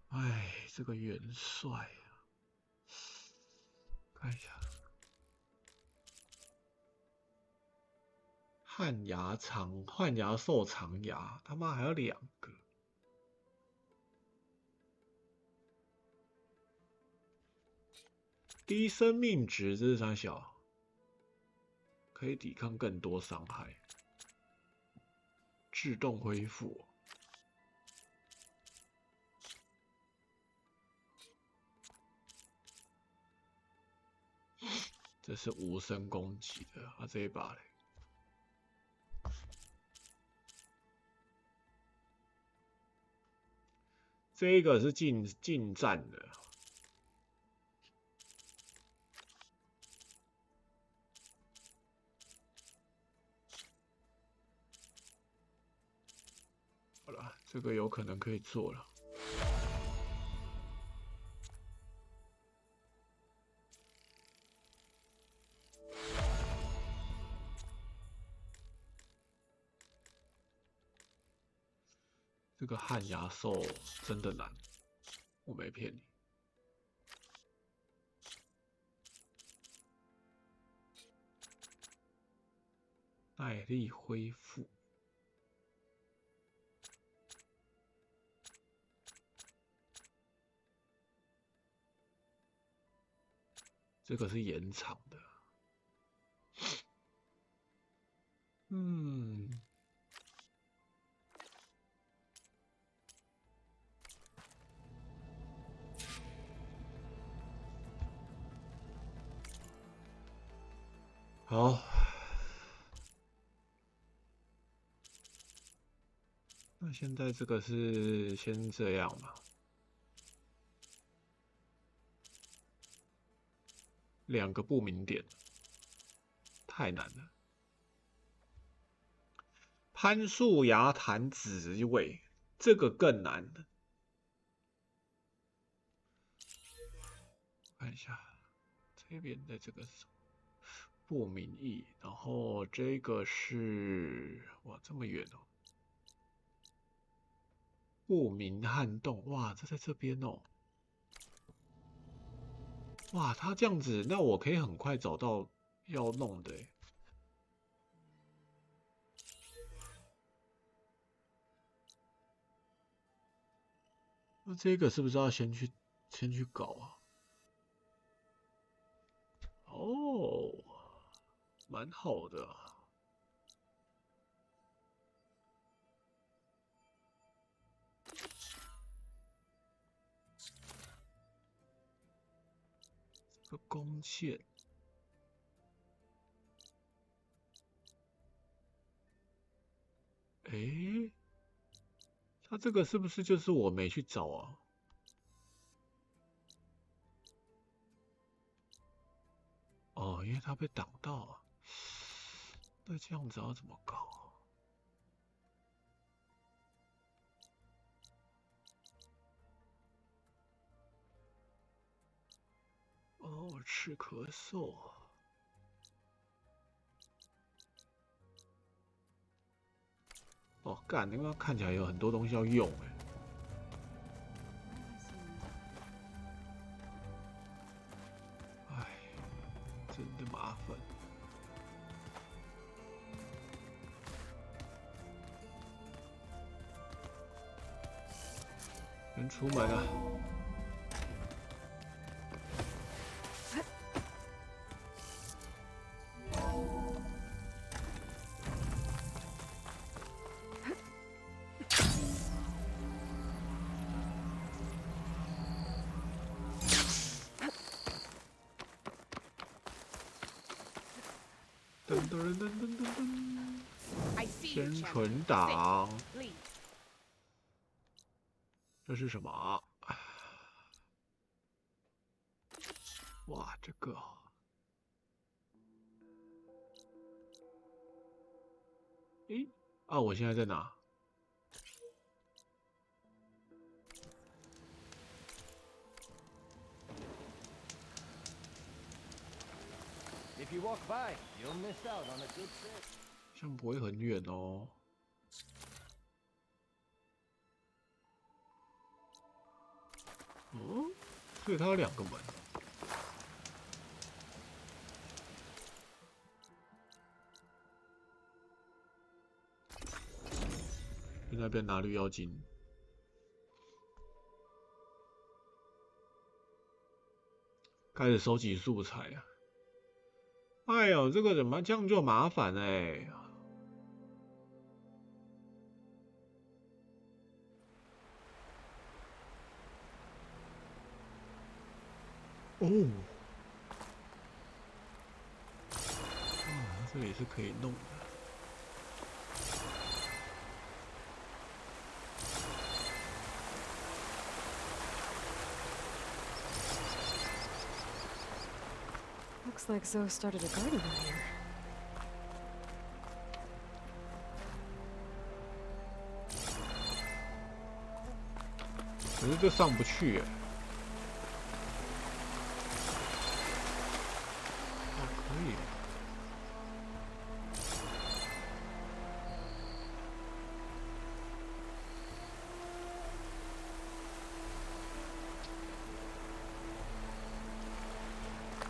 哎，这个元帅啊，看一下。旱牙兽长牙，他妈还有2个。低生命值，这是啥小？可以抵抗更多伤害。自动恢复。这是无声攻击的，啊，这一把嘞。这个是近战的，好了，这个有可能可以做了。这个旱牙兽真的难，我没骗你。耐力恢复，这个是延长的。好，那现在这个是先这样吧。2个不明点，太难了。攀树芽弹紫尾，这个更难了。看一下这边的这个是什么？不明义，然后这个是哇这么远哦，不明撼动，哇这在这边哦，哇他这样子，那我可以很快找到要弄的耶，那这个是不是要先去搞啊？哦，蛮好的啊。这个弓箭。诶，他这个是不是就是我没去找啊？哦，因为他被挡到啊。那这样子要怎么搞啊？哦，吃咳嗽。哦，干，那个看起来有很多东西要用哎。哎，真的麻烦。人出门了。噔噔噔噔噔噔，先存档。这是什么？哇，这个。诶，啊，我现在在哪？ If you walk by, you'll miss out on a good trip. 这样不会很远哦。哦，所以它有2个门。去那边拿绿妖精。开始收集素材啊！ 哎呦，这个怎么这样就麻烦哎、哦，啊，这里是可以弄的。Looks like Zoe started a garden out here. 可是这上不去哎。哦，可以。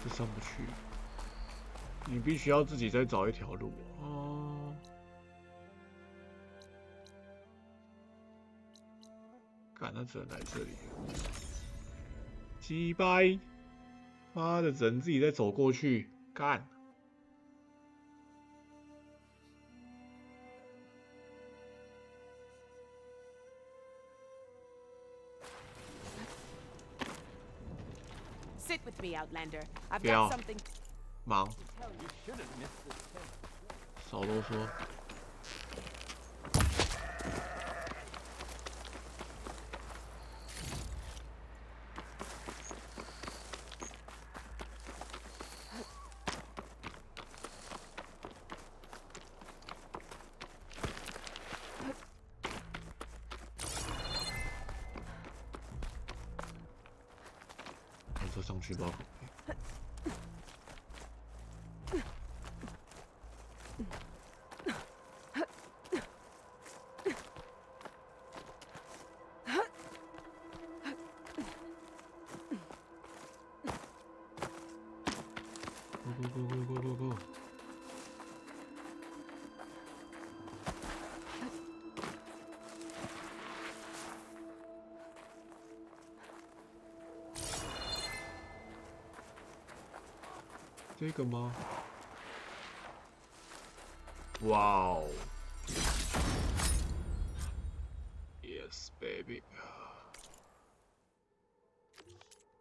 这上不去，你必须要自己再找一条路哦。干，那只能来这里。鸡掰！妈的，只能自己再走过去。干！ Sit with me, Outlander. I've 不要 got something. 忙，少啰嗦。我坐上去吧。 Go. 哦这个吗？哇哦 ！Yes, baby。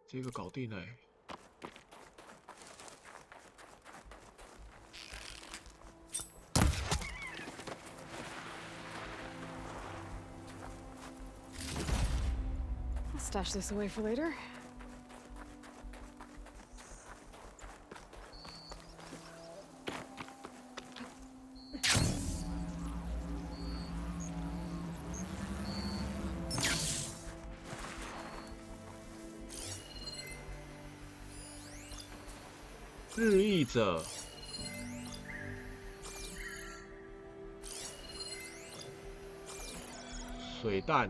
这个搞定了。I'll stash this away for later. 日裔者，水弹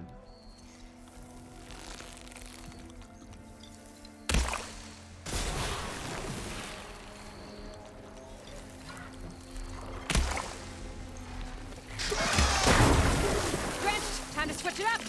，Time to switch it up.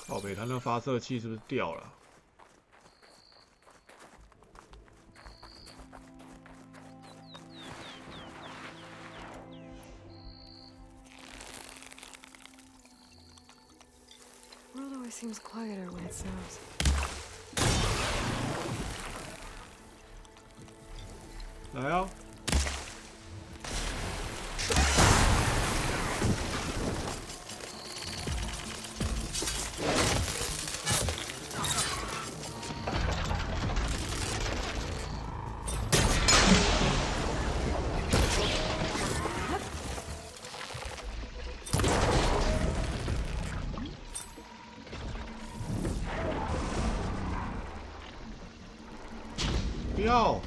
宝贝，它那发射器是不是掉了？ World always seems quieter when it snows. 来啊！不要！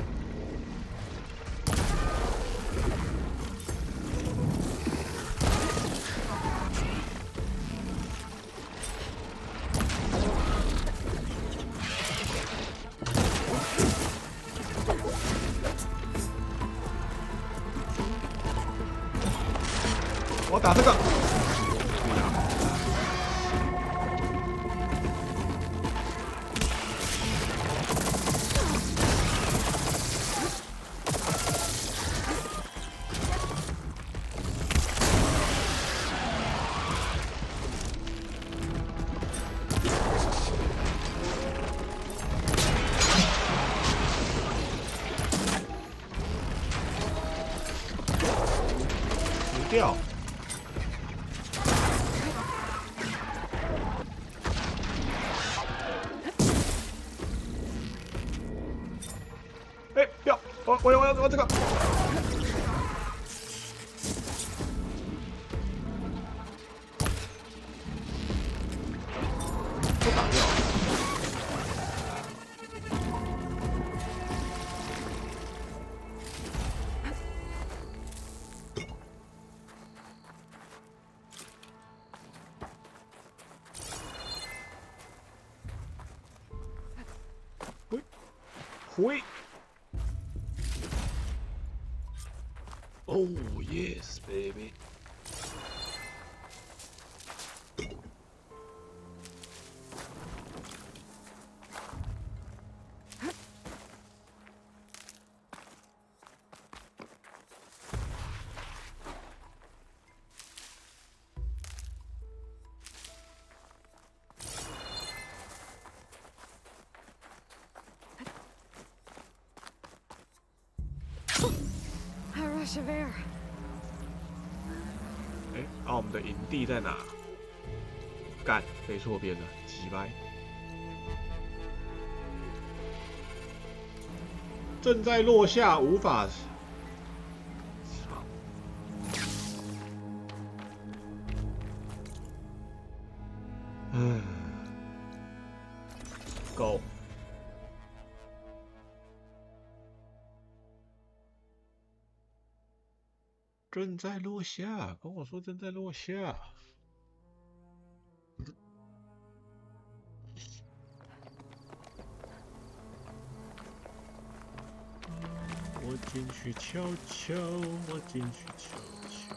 我要打这个。 掉！哎，不要！我要这个！都打掉！回 Oh yes, baby. A rush of air. 哎，我们的营地在哪？干，飞错边了，鸡掰。正在落下，无法。操。Go。正在落下，跟我说正在落下。我进去瞧瞧，我进去瞧瞧。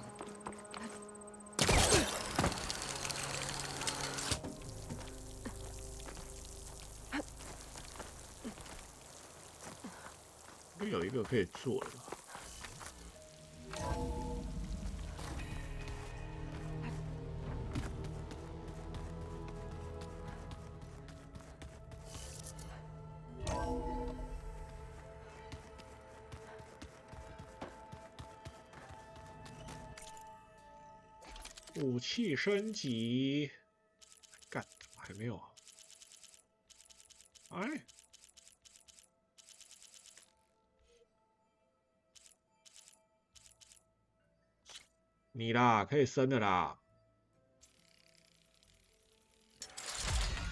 有一个可以做了吧？武器升级，干，怎么还没有啊？哎，你啦，可以升的啦。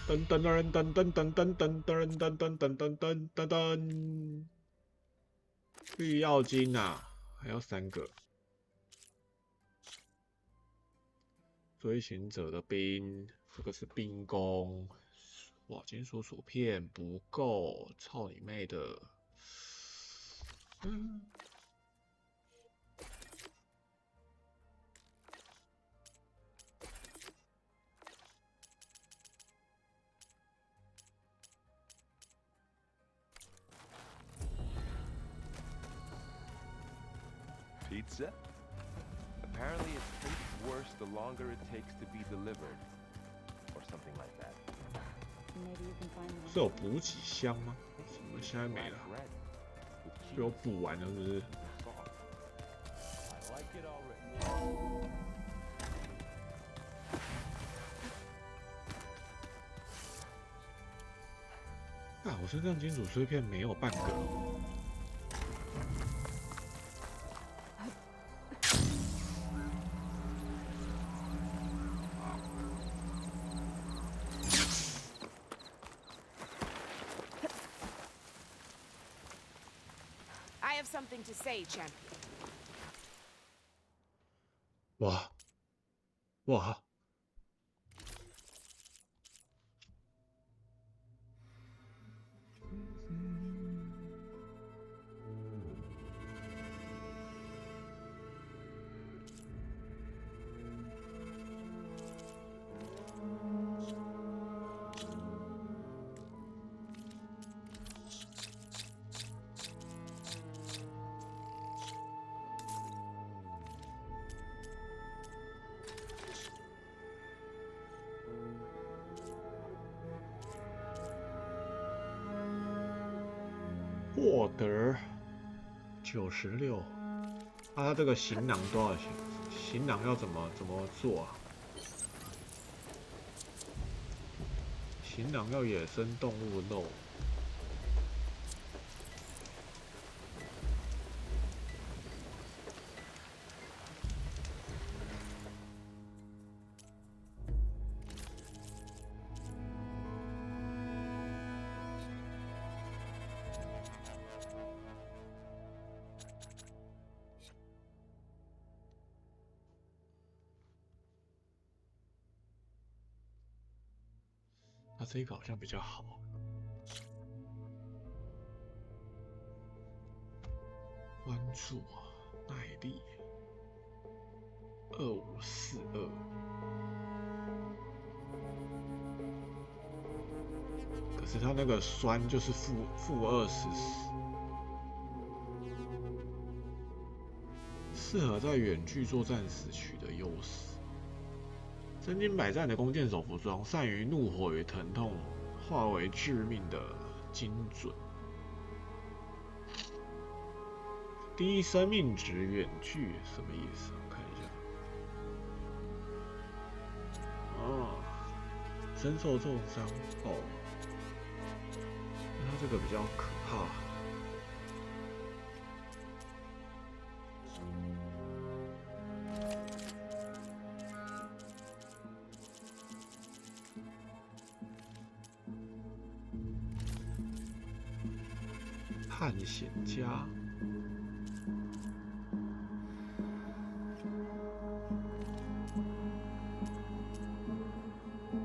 噔噔噔噔噔噔噔噔噔噔噔噔噔噔噔噔，绿药金啊，还要3个。追寻者的兵，这个是兵工。哇，金属薯片不够，操你妹的！Pizza? Apparently it tastes worse the longer it takes to be delivered. Or something like that. 是有补给箱吗？怎么现在没了？被我补完了是不是？啊，我身上金属碎片没有半个。Something to say, champion. 哇，哇！获得96。啊，它这个行囊多少钱？行囊要怎么做啊？行囊要野生动物肉。它这个好像比较好。关注啊，耐力2542。可是它那个酸就是负20，适合在远距作战时取得优势。身经百战的弓箭手服装，善于怒火与疼痛化为致命的精准。低生命值远距什么意思？我看一下。哦，身受重伤哦，那这个比较可怕。探险家。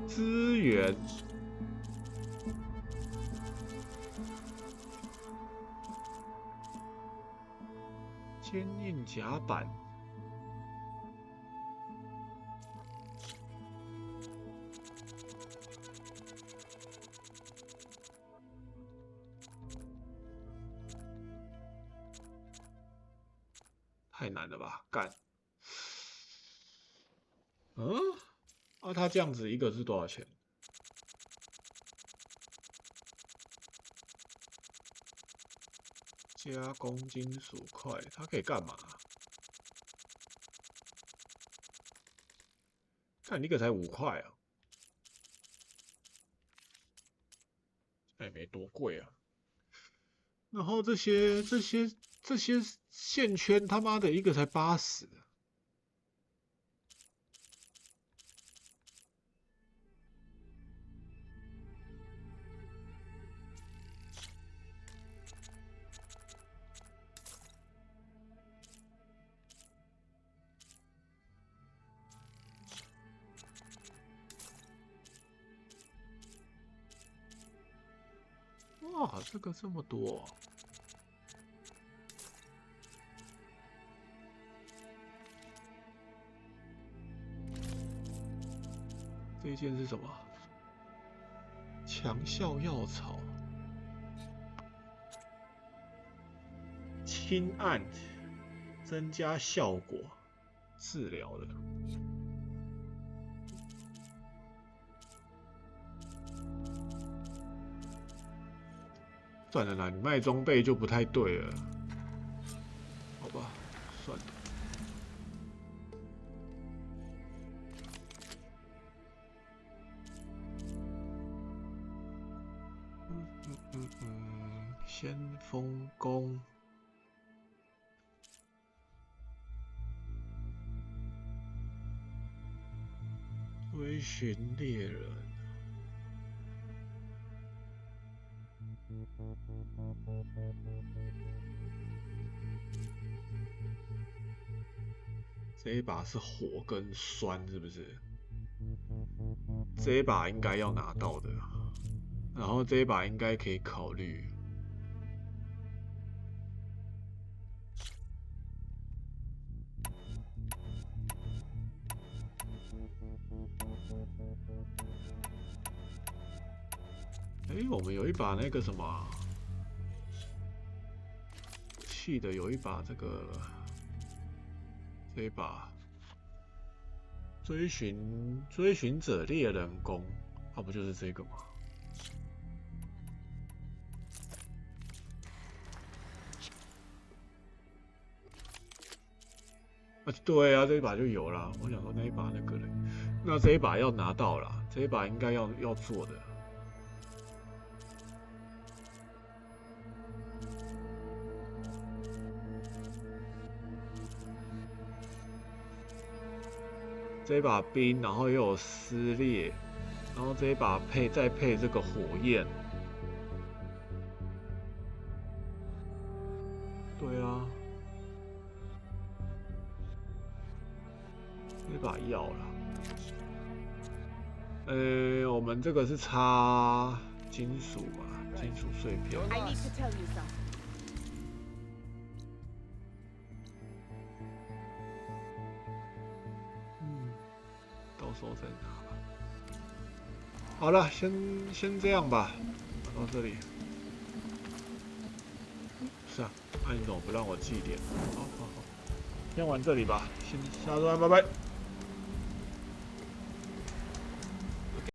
资源，坚硬甲板，太难了吧？干，嗯。 啊，他这样子一个是多少钱？加工金属块，它可以干嘛？看一个才5块啊，哎，没多贵啊。然后这些线圈，他妈的一个才80。 哇，这个这么多！这一件是什么？强效药草，轻按，增加效果，治疗的。 算了啦，你卖装备就不太对了，好吧，算了。先锋弓，追寻猎人。 这一把是火跟酸，是不是？这一把应该要拿到的，然后这一把应该可以考虑。哎，我们有一把那个什么，气的有一把这个。 这一把追寻者猎人弓，啊，不就是这个吗？啊，对啊，这一把就有了。我想说那一把那个人，那这一把要拿到了，这一把应该要做的。 这一把冰，然后又有撕裂，然后这一把再配这个火焰。对啊，这把要了。我们这个是插金属嘛，金属碎片。 到时候再拿吧。好了，先这样吧，到这里。是啊，那你怎么不让我祭奠？好，先玩这里吧，先下周安，拜拜。